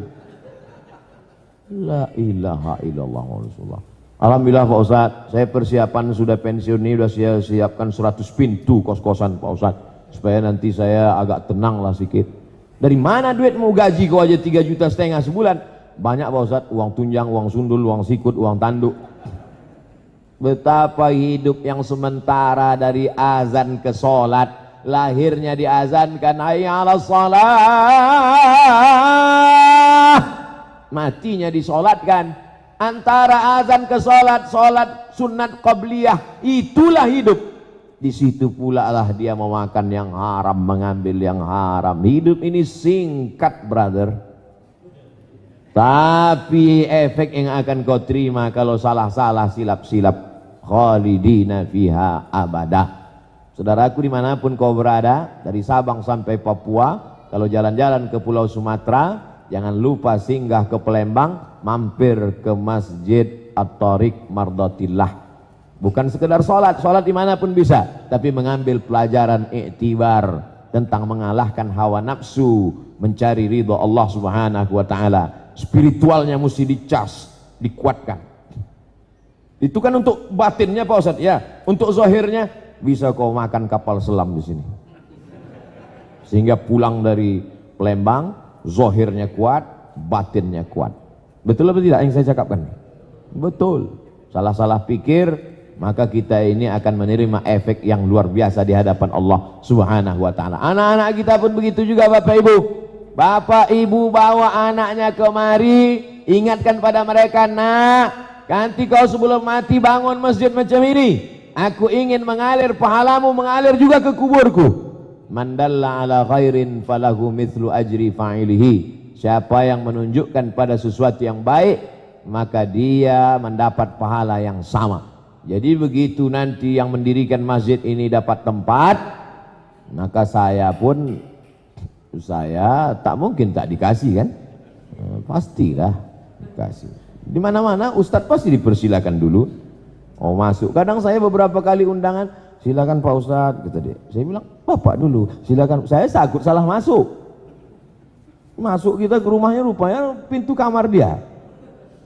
La ilaha illallah Muhammad Rasulullah. Alhamdulillah Pak Ustaz, saya persiapan sudah pensiun ini, sudah saya siapkan 100 pintu kos-kosan Pak Ustaz. Supaya nanti saya agak tenang lah sedikit. Dari mana duitmu? Gaji kau aja 3,5 juta sebulan. Banyak Pak Ustadz, uang tunjang, uang sundul, uang sikut, uang tanduk. Betapa hidup yang sementara dari azan ke sholat. Lahirnya diazankan hayya 'alas shalah, matinya disolatkan. Antara azan ke sholat, sholat sunat qabliyah, itulah hidup. Di situ pula lah dia memakan yang haram, mengambil yang haram. Hidup ini singkat, brother. Tapi efek yang akan kau terima kalau salah-salah, silap-silap, khalidina fiha abada. Saudaraku dimanapun kau berada, dari Sabang sampai Papua, kalau jalan-jalan ke Pulau Sumatera, jangan lupa singgah ke Palembang, mampir ke Masjid At-Thariq Mardatillah. Bukan sekedar sholat, sholat dimanapun bisa, tapi mengambil pelajaran iktibar tentang mengalahkan hawa nafsu, mencari ridho Allah Subhanahu wa ta'ala. Spiritualnya mesti dicas, dikuatkan. Itu kan untuk batinnya Pak Ustadz, ya. Untuk zahirnya bisa kau makan kapal selam di sini. Sehingga pulang dari Palembang, zahirnya kuat, batinnya kuat. Betul atau tidak yang saya cakapkan? Betul. Salah-salah pikir, maka kita ini akan menerima efek yang luar biasa di hadapan Allah Subhanahu wa ta'ala. Anak-anak kita pun begitu juga Bapak Ibu. Bapak Ibu bawa anaknya kemari, ingatkan pada mereka, nak, nanti kau sebelum mati bangun masjid macam ini. Aku ingin mengalir pahalamu, mengalir juga ke kuburku. Man dalla ala khairin falahu mithlu ajri fa'ilihi. Siapa yang menunjukkan pada sesuatu yang baik, maka dia mendapat pahala yang sama. Jadi begitu nanti yang mendirikan masjid ini dapat tempat, maka saya tak mungkin tak dikasih kan? Pastilah dikasih. Di mana-mana Ustadz pasti dipersilakan dulu. Oh masuk. Kadang saya beberapa kali undangan, silakan Pak Ustadz, kata dia. Saya bilang, Bapak dulu, silakan. Saya takut salah masuk. Masuk kita ke rumahnya rupanya pintu kamar dia,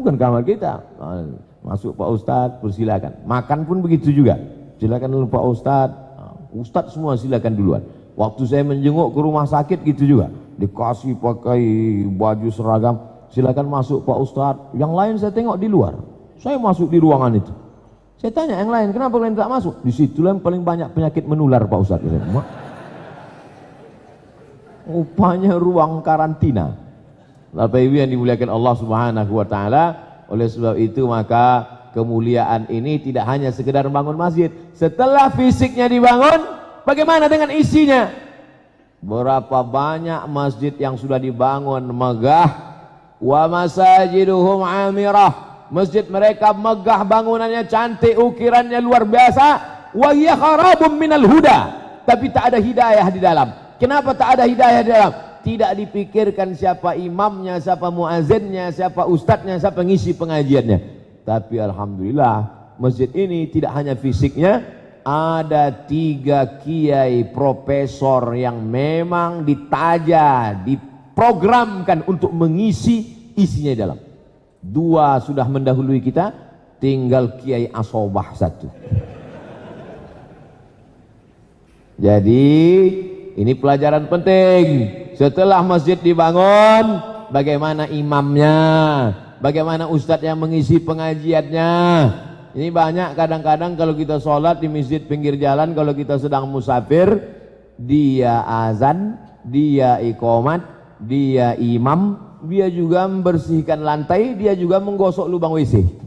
bukan kamar kita. Masuk Pak Ustadz, persilakan. Makan pun begitu juga. Silakan dulu Pak Ustadz. Ustadz semua silakan duluan. Waktu saya menjenguk ke rumah sakit gitu juga, dikasih pakai baju seragam. Silakan masuk Pak Ustadz. Yang lain saya tengok di luar. Saya masuk di ruangan itu. Saya tanya yang lain, kenapa kalian tak masuk? Disitulah yang paling banyak penyakit menular Pak Ustadz. Rupanya ruang karantina. Bapak Ibu yang dimuliakan Allah Subhanahu wa ta'ala. Oleh sebab itu maka kemuliaan ini tidak hanya sekedar bangun masjid. Setelah fisiknya dibangun, bagaimana dengan isinya? Berapa banyak masjid yang sudah dibangun megah. Wa masajiduhum amirah. Masjid mereka megah, bangunannya cantik, ukirannya luar biasa. Wa hiya kharabun minal huda. Tapi tak ada hidayah di dalam. Kenapa tak ada hidayah di dalam? Tidak dipikirkan siapa imamnya, siapa muazzinnya, siapa ustadznya, siapa ngisi pengajiannya. Tapi alhamdulillah masjid ini tidak hanya fisiknya, ada 3 kiai profesor yang memang ditaja, diprogramkan untuk mengisi isinya di dalam. 2 sudah mendahului kita, tinggal Kiai Asobah 1. Jadi ini pelajaran penting. Setelah masjid dibangun, bagaimana imamnya, bagaimana ustadz yang mengisi pengajiannya. Ini banyak kadang-kadang kalau kita sholat di masjid pinggir jalan, kalau kita sedang musafir, dia azan, dia iqamat, dia imam, dia juga membersihkan lantai, dia juga menggosok lubang WC.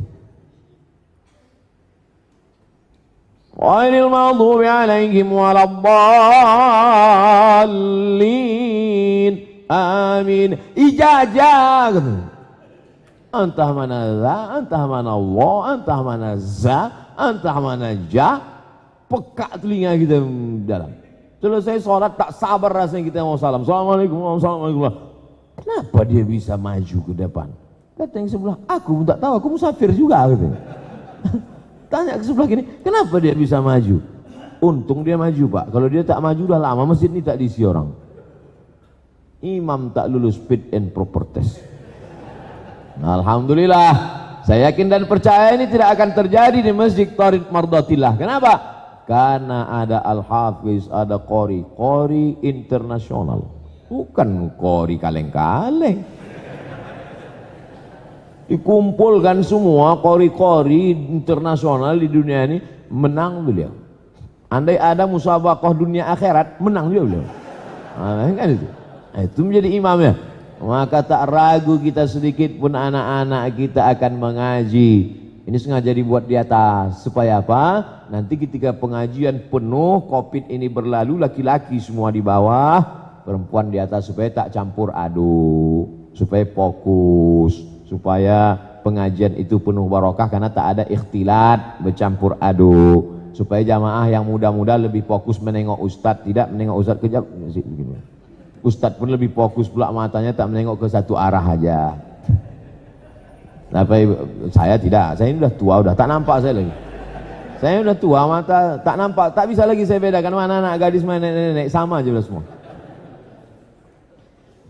Ghairil maghdubi alaihim waladdallin. Amin. Ijazah. Entah mana za, entah mana Allah, entah mana za, entah mana ja. Peka telinga kita dalam. Selesai sholat tak sabar rasanya kita mau salam. Assalamualaikum warahmatullahi wabarakatuh. Kenapa dia bisa maju ke depan? Kata yang sebelah, aku tak tahu, aku musafir juga. Tanya ke sebelah gini, kenapa dia bisa maju? Untung dia maju Pak, kalau dia tak maju udah lama masjid ini tak diisi orang. Imam tak lulus fit and proper test. Alhamdulillah, saya yakin dan percaya ini tidak akan terjadi di Masjid Thariq Mardatillah. Kenapa? Karena ada Al-Hafiz, ada Qori internasional. Bukan Qori kaleng-kaleng. Dikumpulkan semua kori-kori internasional di dunia ini, menang beliau. Andai ada musabaqah dunia akhirat, menang juga beliau. Nah, kan itu. Nah, itu menjadi imamnya. Maka tak ragu kita sedikit pun anak-anak kita akan mengaji. Ini sengaja dibuat di atas. Supaya apa? Nanti ketika pengajian penuh, Covid ini berlalu, laki-laki semua di bawah, perempuan di atas, supaya tak campur aduk, supaya fokus, supaya pengajian itu penuh barokah karena tak ada ikhtilat, bercampur aduk, supaya jamaah yang muda-muda lebih fokus menengok ustadz, tidak menengok ustadz kejap. Ustadz pun lebih fokus pula matanya, tak menengok ke satu arah aja. Tapi saya tidak, saya ini udah tua, udah tak nampak saya lagi. Saya udah tua, mata tak nampak, tak bisa lagi saya bedakan mana anak gadis, mana nenek-nenek, sama aja udah semua.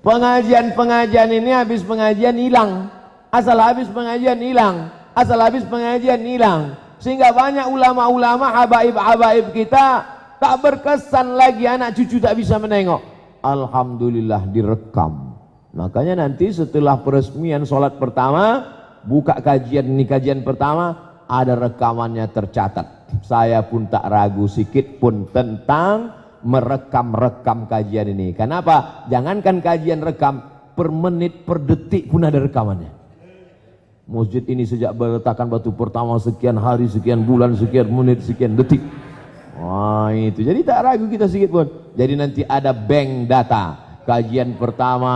Pengajian ini habis pengajian hilang, asal habis pengajian hilang, asal habis pengajian hilang, sehingga banyak ulama-ulama habaib-habaib kita tak berkesan lagi, anak cucu tak bisa menengok. Alhamdulillah direkam. Makanya nanti setelah peresmian sholat pertama, buka kajian ini, kajian pertama, ada rekamannya tercatat. Saya pun tak ragu sikit pun tentang merekam kajian ini. Kenapa? Jangankan kajian rekam, per menit, per detik pun ada rekamannya. Masjid ini sejak berletakan batu pertama, sekian hari, sekian bulan, sekian menit, sekian detik. Wah, itu. Jadi tak ragu kita sedikit pun. Jadi nanti ada bank data. Kajian pertama,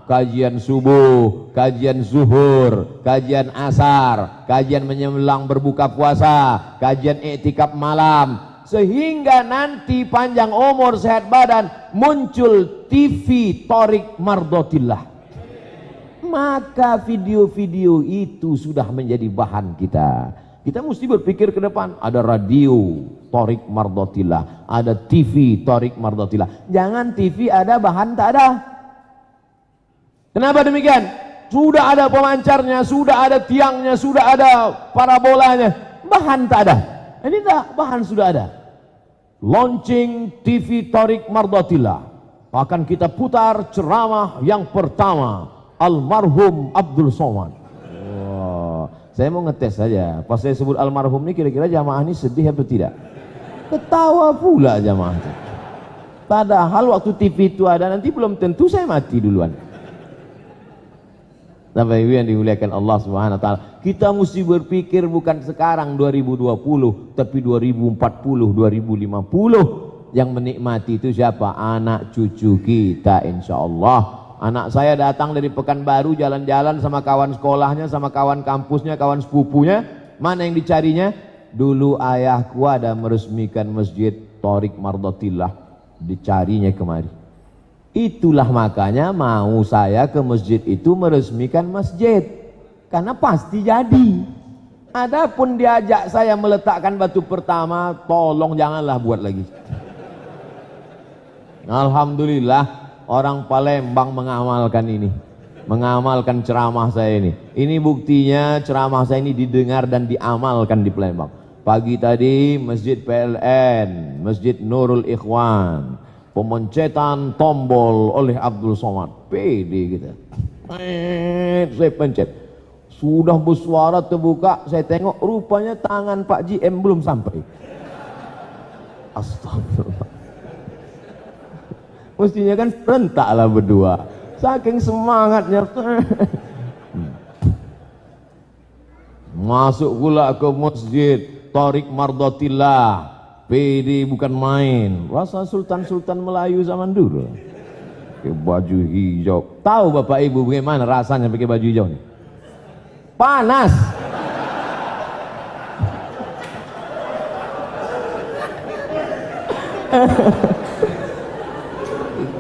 kajian subuh, kajian zuhur, kajian asar, kajian menjelang berbuka puasa, kajian iktikaf malam, sehingga nanti panjang umur sehat badan muncul TV Thoriq Mardotillah. Maka video-video itu sudah menjadi bahan kita. Kita mesti berpikir ke depan, ada radio Thoriq Mardotillah, ada TV Thoriq Mardotillah. Jangan TV ada, bahan tak ada. Kenapa demikian? Sudah ada pemancarnya, sudah ada tiangnya, sudah ada parabolanya, bahan tak ada. Ini tak, bahan sudah ada. Launching TV Thoriq Mardotillah. Akan kita putar ceramah yang pertama, almarhum Abdul Somad. Saya mau ngetes saja, pas saya sebut almarhum ini kira-kira jamaah ini sedih atau tidak? Ketawa pula jamaah itu. Padahal waktu TV itu ada, nanti belum tentu saya mati duluan. Bapak Ibu yang dimuliakan Allah Subhanahu wa taala, kita mesti berpikir bukan sekarang 2020, tapi 2040, 2050. Yang menikmati itu siapa? Anak cucu kita insyaallah. Anak saya datang dari Pekanbaru, jalan-jalan sama kawan sekolahnya, sama kawan kampusnya, kawan sepupunya. Mana yang dicarinya? Dulu ayahku ada meresmikan masjid Thoriq Mardotillah, dicarinya kemari. Itulah makanya mau saya ke masjid itu meresmikan masjid, karena pasti jadi. Adapun diajak saya meletakkan batu pertama, tolong janganlah buat lagi. Alhamdulillah orang Palembang mengamalkan ini, mengamalkan ceramah saya ini. Ini buktinya ceramah saya ini didengar dan diamalkan di Palembang. Pagi tadi Masjid PLN, Masjid Nurul Ikhwan, pemencetan tombol oleh Abdul Somad. Pede kita. Saya pencet. Sudah bersuara terbuka, saya tengok rupanya tangan Pak GM belum sampai. Astagfirullah. Mestinya kan serentaklah berdua. Saking semangatnya. Masuk pula ke masjid Thoriq Mardotillah. PD bukan main. Rasa sultan-sultan Melayu zaman dulu. Pakai baju hijau. Tahu Bapak Ibu bagaimana rasanya pakai baju hijau nih? Panas.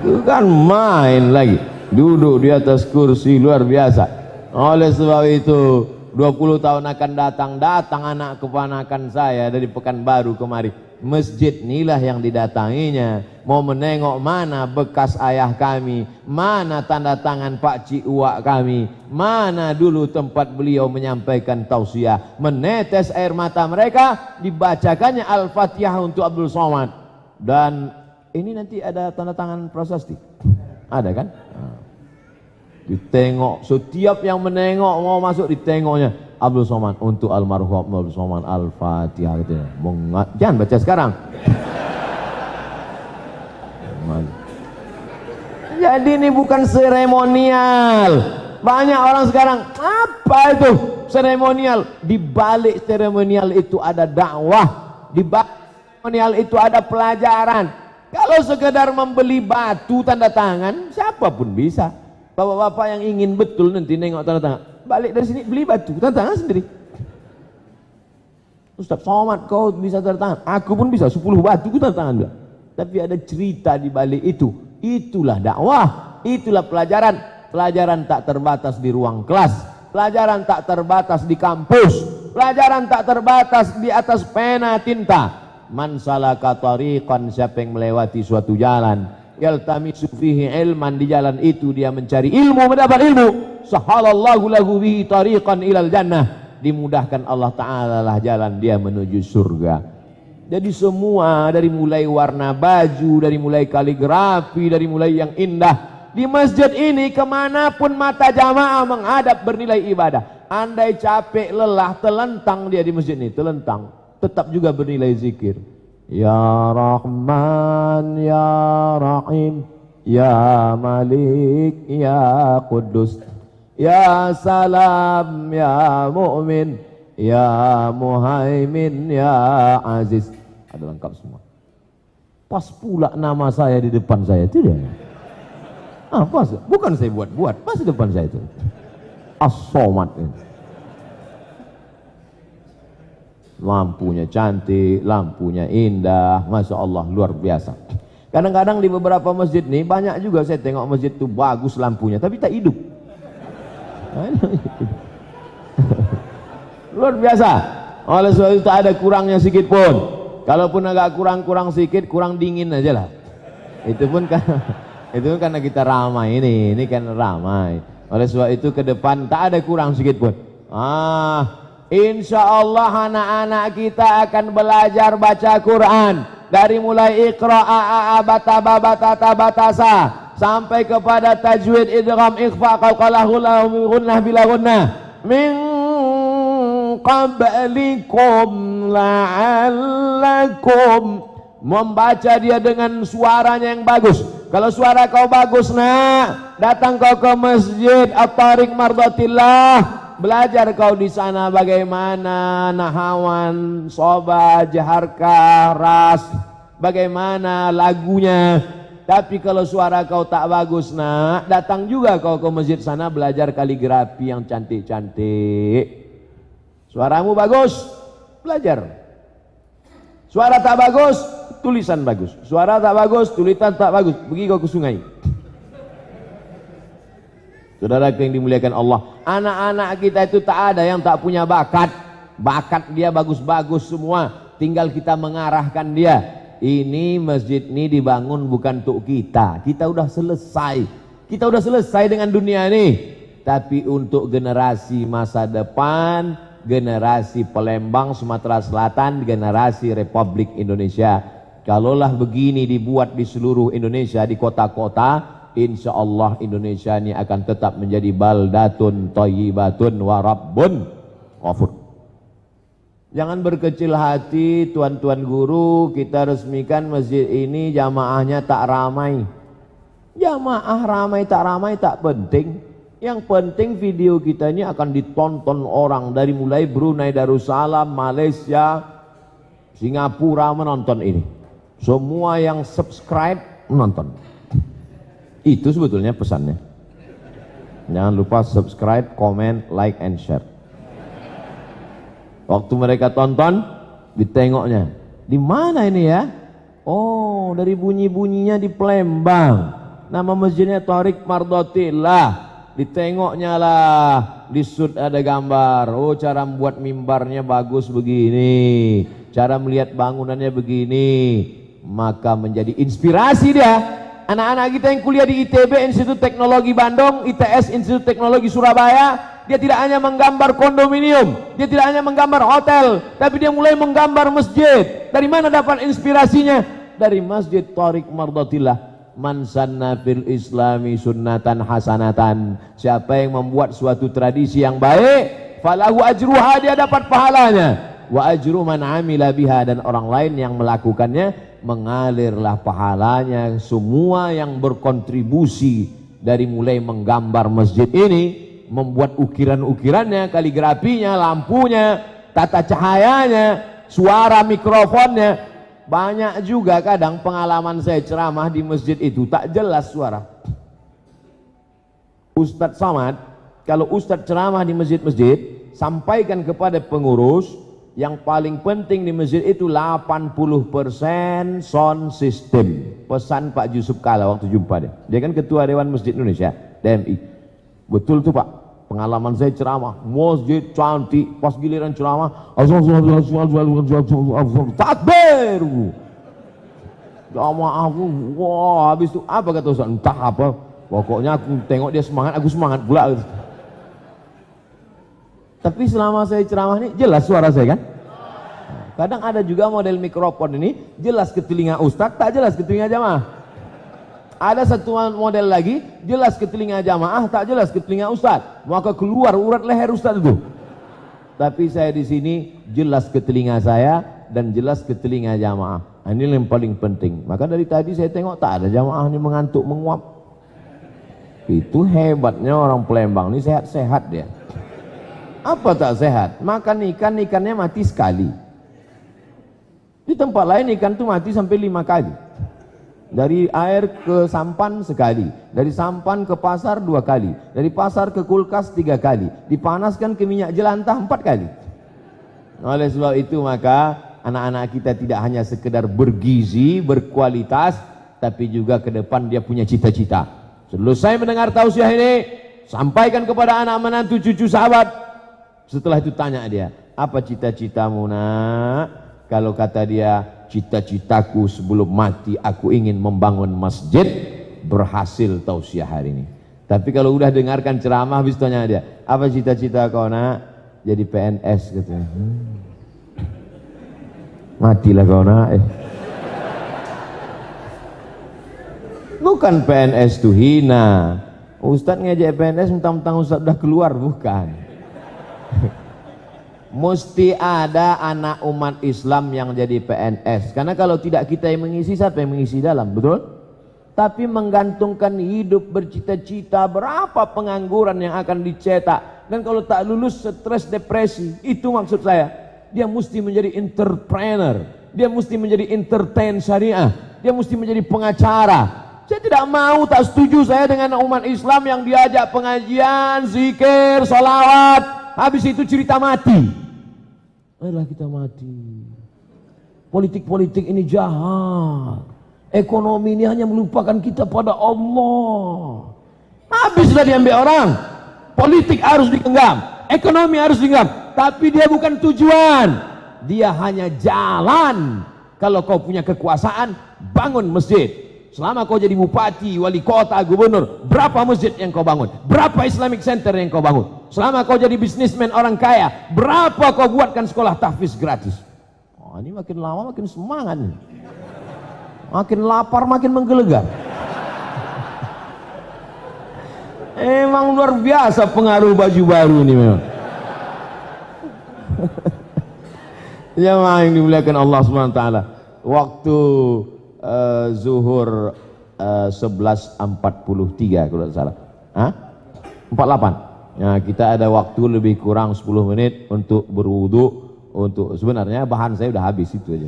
Itu kan main lagi, duduk di atas kursi luar biasa. Oleh sebab itu 20 tahun akan datang anak keponakan saya dari Pekanbaru kemari. Masjid inilah yang didatanginya, mau menengok mana bekas ayah kami, mana tanda tangan Pak Cik Uwak kami, mana dulu tempat beliau menyampaikan tausiah. Menetes air mata mereka, dibacakannya Al-Fatihah untuk Abdul Somad. Dan ini nanti ada tanda tangan prasasti, ada kan? Ditengok, setiap yang menengok mau masuk ditengoknya. Abdul Somad untuk almarhum Abdul Somad, Al-Fatihah gitu. Jangan baca sekarang. Jadi ini bukan seremonial. Banyak orang sekarang, apa itu seremonial? Di balik seremonial itu ada dakwah, di balik seremonial itu ada pelajaran. Kalau sekedar membeli batu tanda tangan, siapapun bisa. Bapak-bapak yang ingin betul nanti nengok tanda tangan, balik dari sini beli batu tanda tangan sendiri. Ustaz Somad kau bisa tanda tangan, aku pun bisa 10 batu tanda tangan juga. Tapi ada cerita di balik itu. Itulah dakwah, itulah pelajaran. Pelajaran tak terbatas di ruang kelas, pelajaran tak terbatas di kampus, pelajaran tak terbatas di atas pena tinta. Man salaka tariqan, siapa yang melewati suatu jalan, yaltamisu fihi ilman, di jalan itu dia mencari ilmu, mendapat ilmu, sahalallahu lahu bihi tariqan ilal jannah, dimudahkan Allah Ta'ala lah jalan dia menuju surga. Jadi semua, dari mulai warna baju, dari mulai kaligrafi, dari mulai yang indah, di masjid ini kemanapun mata jamaah menghadap bernilai ibadah. Andai capek, lelah, telentang dia di masjid ini, telentang, tetap juga bernilai zikir. Ya Rahman, Ya Rahim, Ya Malik, Ya Quddus, Ya Salam, Ya Mu'min, Ya Muhaimin, Ya Aziz. Ada lengkap semua. Pas pula nama saya di depan saya, itu dia. Pas, bukan saya buat-buat, pas di depan saya itu. As-Somad. Lampunya cantik, lampunya indah, Masya Allah, luar biasa. Kadang-kadang di beberapa masjid nih, banyak juga saya tengok masjid itu bagus lampunya, tapi tak hidup. Luar biasa. Oleh sebab itu tak ada kurangnya sedikit pun. Kalaupun agak kurang sedikit, kurang dingin aja lah. Itu pun karena kita ramai ini kan ramai. Oleh sebab itu ke depan tak ada kurang sedikit pun. Insya Allah anak-anak kita akan belajar baca Quran dari mulai Iqra, A'a, Bata, Babata, Tabatasa sampai kepada tajwid, idgham, ikhfa, qalqalah, ghunnah, bila ghunnah. Min qablikum la'allakum, membaca dia dengan suaranya yang bagus. Kalau suara kau bagus nak, datang kau ke masjid At-Tariq Mardatillah, belajar kau di sana bagaimana nahawan, soba, jaharkah, ras, bagaimana lagunya. Tapi kalau suara kau tak bagus nak, datang juga kau ke masjid sana belajar kaligrafi yang cantik-cantik. Suaramu bagus, belajar. Suara tak bagus, tulisan bagus. Suara tak bagus, tulisan tak bagus, pergi kau ke sungai. Saudara yang dimuliakan Allah, anak-anak kita itu tak ada yang tak punya bakat. Bakat dia bagus-bagus semua, tinggal kita mengarahkan dia. Ini masjid ini dibangun bukan untuk kita, kita udah selesai. Kita udah selesai dengan dunia ini. Tapi untuk generasi masa depan, generasi Palembang, Sumatera Selatan, generasi Republik Indonesia. Kalaulah begini dibuat di seluruh Indonesia, di kota-kota, insya Allah Indonesia ini akan tetap menjadi baldatun thayyibatun wa rabbun ghafur. Jangan berkecil hati tuan-tuan guru, kita resmikan masjid ini jamaahnya tak ramai. Jamaah ramai tak penting. Yang penting video kita ini akan ditonton orang dari mulai Brunei Darussalam, Malaysia, Singapura menonton ini. Semua yang subscribe menonton. Itu sebetulnya pesannya. Jangan lupa subscribe, comment, like, and share. Waktu mereka tonton, ditengoknya. Di mana ini ya? Oh, dari bunyi-bunyinya di Palembang. Nama masjidnya Tariq Mardatillah. Ditengoknya lah, di sud ada gambar. Oh, cara membuat mimbarnya bagus begini, cara melihat bangunannya begini. Maka menjadi inspirasi dia. Anak-anak kita yang kuliah di ITB, Institut Teknologi Bandung, ITS, Institut Teknologi Surabaya, dia tidak hanya menggambar kondominium, dia tidak hanya menggambar hotel, tapi dia mulai menggambar masjid. Dari mana dapat inspirasinya? Dari Masjid Tariq Mardatillah. Man sanna fil islami sunnatan hasanatan. Siapa yang membuat suatu tradisi yang baik, falahu ajruha, dia dapat pahalanya. Wa ajru man amila biha, dan orang lain yang melakukannya mengalirlah pahalanya. Semua yang berkontribusi dari mulai menggambar masjid ini, membuat ukiran-ukirannya, kaligrafinya, lampunya, tata cahayanya, suara mikrofonnya. Banyak juga kadang pengalaman saya ceramah di masjid itu tak jelas suara. Ustadz Somad, kalau Ustadz ceramah di masjid-masjid, sampaikan kepada pengurus, yang paling penting di masjid itu 80% sound system. Pesan Pak Yusuf Kala waktu jumpa dia. Dia kan Ketua Dewan Masjid Indonesia, DMI. Betul tuh Pak, pengalaman saya ceramah, masjid cantik, pas giliran ceramah, takbir. Jamaah, wah, habis itu apa kata Ustaz? Entah apa, pokoknya aku tengok dia semangat, aku semangat pula. Tapi selama saya ceramah ini jelas suara saya kan? Kadang ada juga model mikrofon ini jelas ke telinga Ustaz, tak jelas ke telinga jamaah. Ada satu model lagi jelas ke telinga jamaah, tak jelas ke telinga Ustaz. Maka keluar urat leher Ustaz itu. Tapi saya di sini jelas ke telinga saya dan jelas ke telinga jamaah. Ini yang paling penting. Maka dari tadi saya tengok tak ada jamaah ini mengantuk menguap. Itu hebatnya orang Palembang ini, sehat-sehat dia. Apa tak sehat? Makan ikan, ikannya mati sekali. Di tempat lain ikan itu mati sampai 5 kali. Dari air ke sampan sekali, dari sampan ke pasar 2 kali, dari pasar ke kulkas 3 kali, dipanaskan ke minyak jelantah 4 kali. Oleh sebab itu maka anak-anak kita tidak hanya sekedar bergizi, berkualitas, tapi juga ke depan dia punya cita-cita. Selesai mendengar tausiah ini, sampaikan kepada anak menantu cucu sahabat. Setelah itu tanya dia, apa cita-citamu nak? Kalau kata dia, cita-citaku sebelum mati aku ingin membangun masjid, berhasil tausiah hari ini. Tapi kalau udah dengarkan ceramah, habis tanya dia, apa cita-cita kau nak? Jadi PNS katanya. Matilah kau nak. Bukan PNS itu hina. Ustadz ngejek PNS mentang-mentang Ustadz udah keluar, bukan. Mesti ada anak umat Islam yang jadi PNS, karena kalau tidak kita yang mengisi, siapa yang mengisi dalam, betul? Tapi menggantungkan hidup bercita-cita, berapa pengangguran yang akan dicetak, dan kalau tak lulus stres depresi. Itu maksud saya, dia mesti menjadi entrepreneur, dia mesti menjadi entertain syariah, dia mesti menjadi pengacara. Saya tidak mau, tak setuju saya dengan umat Islam yang diajak pengajian, zikir, salawat, habis itu cerita mati. Ayolah kita mati. Politik-politik ini jahat. Ekonomi ini hanya melupakan kita pada Allah. Habislah diambil orang. Politik harus digenggam, ekonomi harus digenggam, tapi dia bukan tujuan. Dia hanya jalan. Kalau kau punya kekuasaan, bangun masjid. Selama kau jadi bupati, wali kota, gubernur, berapa masjid yang kau bangun? Berapa Islamic Center yang kau bangun? Selama kau jadi bisnismen orang kaya, berapa kau buatkan sekolah tahfiz gratis? Oh, ini makin lama makin semangat nih. Makin lapar makin menggelegar. Emang luar biasa pengaruh baju baru ini memang. Jamaah yang dimuliakan Allah SWT, waktu zuhur 11.43 kalau tidak salah, 48. Nah, kita ada waktu lebih kurang 10 menit untuk berwudu. Untuk sebenarnya bahan saya udah habis, itu aja.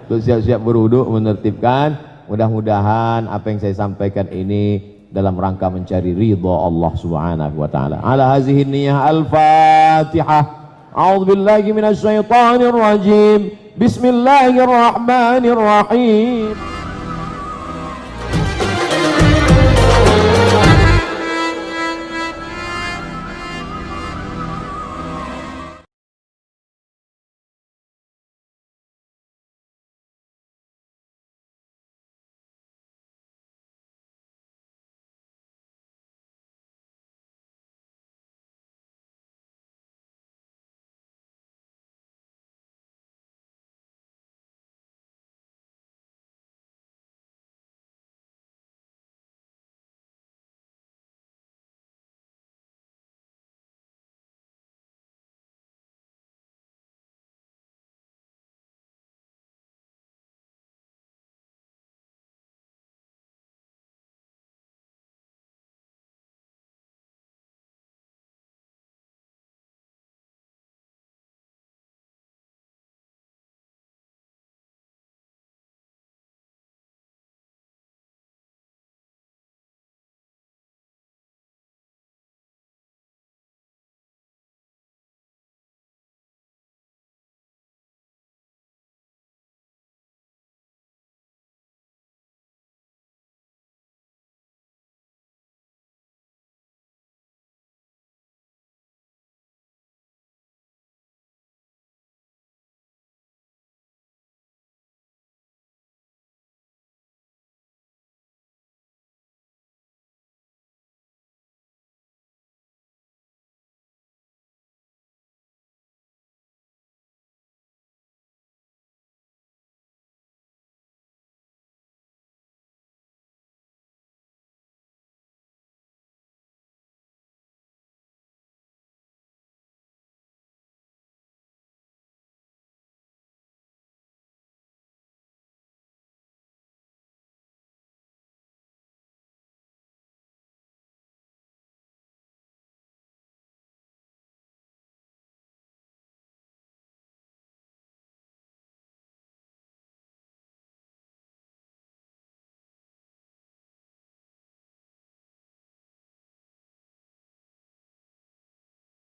Untuk siap-siap berwudu, menertibkan. Mudah-mudahan apa yang saya sampaikan ini dalam rangka mencari ridha Allah Subhanahu wa taala. Ala hazihi niyyah al-Fatihah. A'udzubillahi minasyaitonir rajim. Bismillahirrahmanirrahim.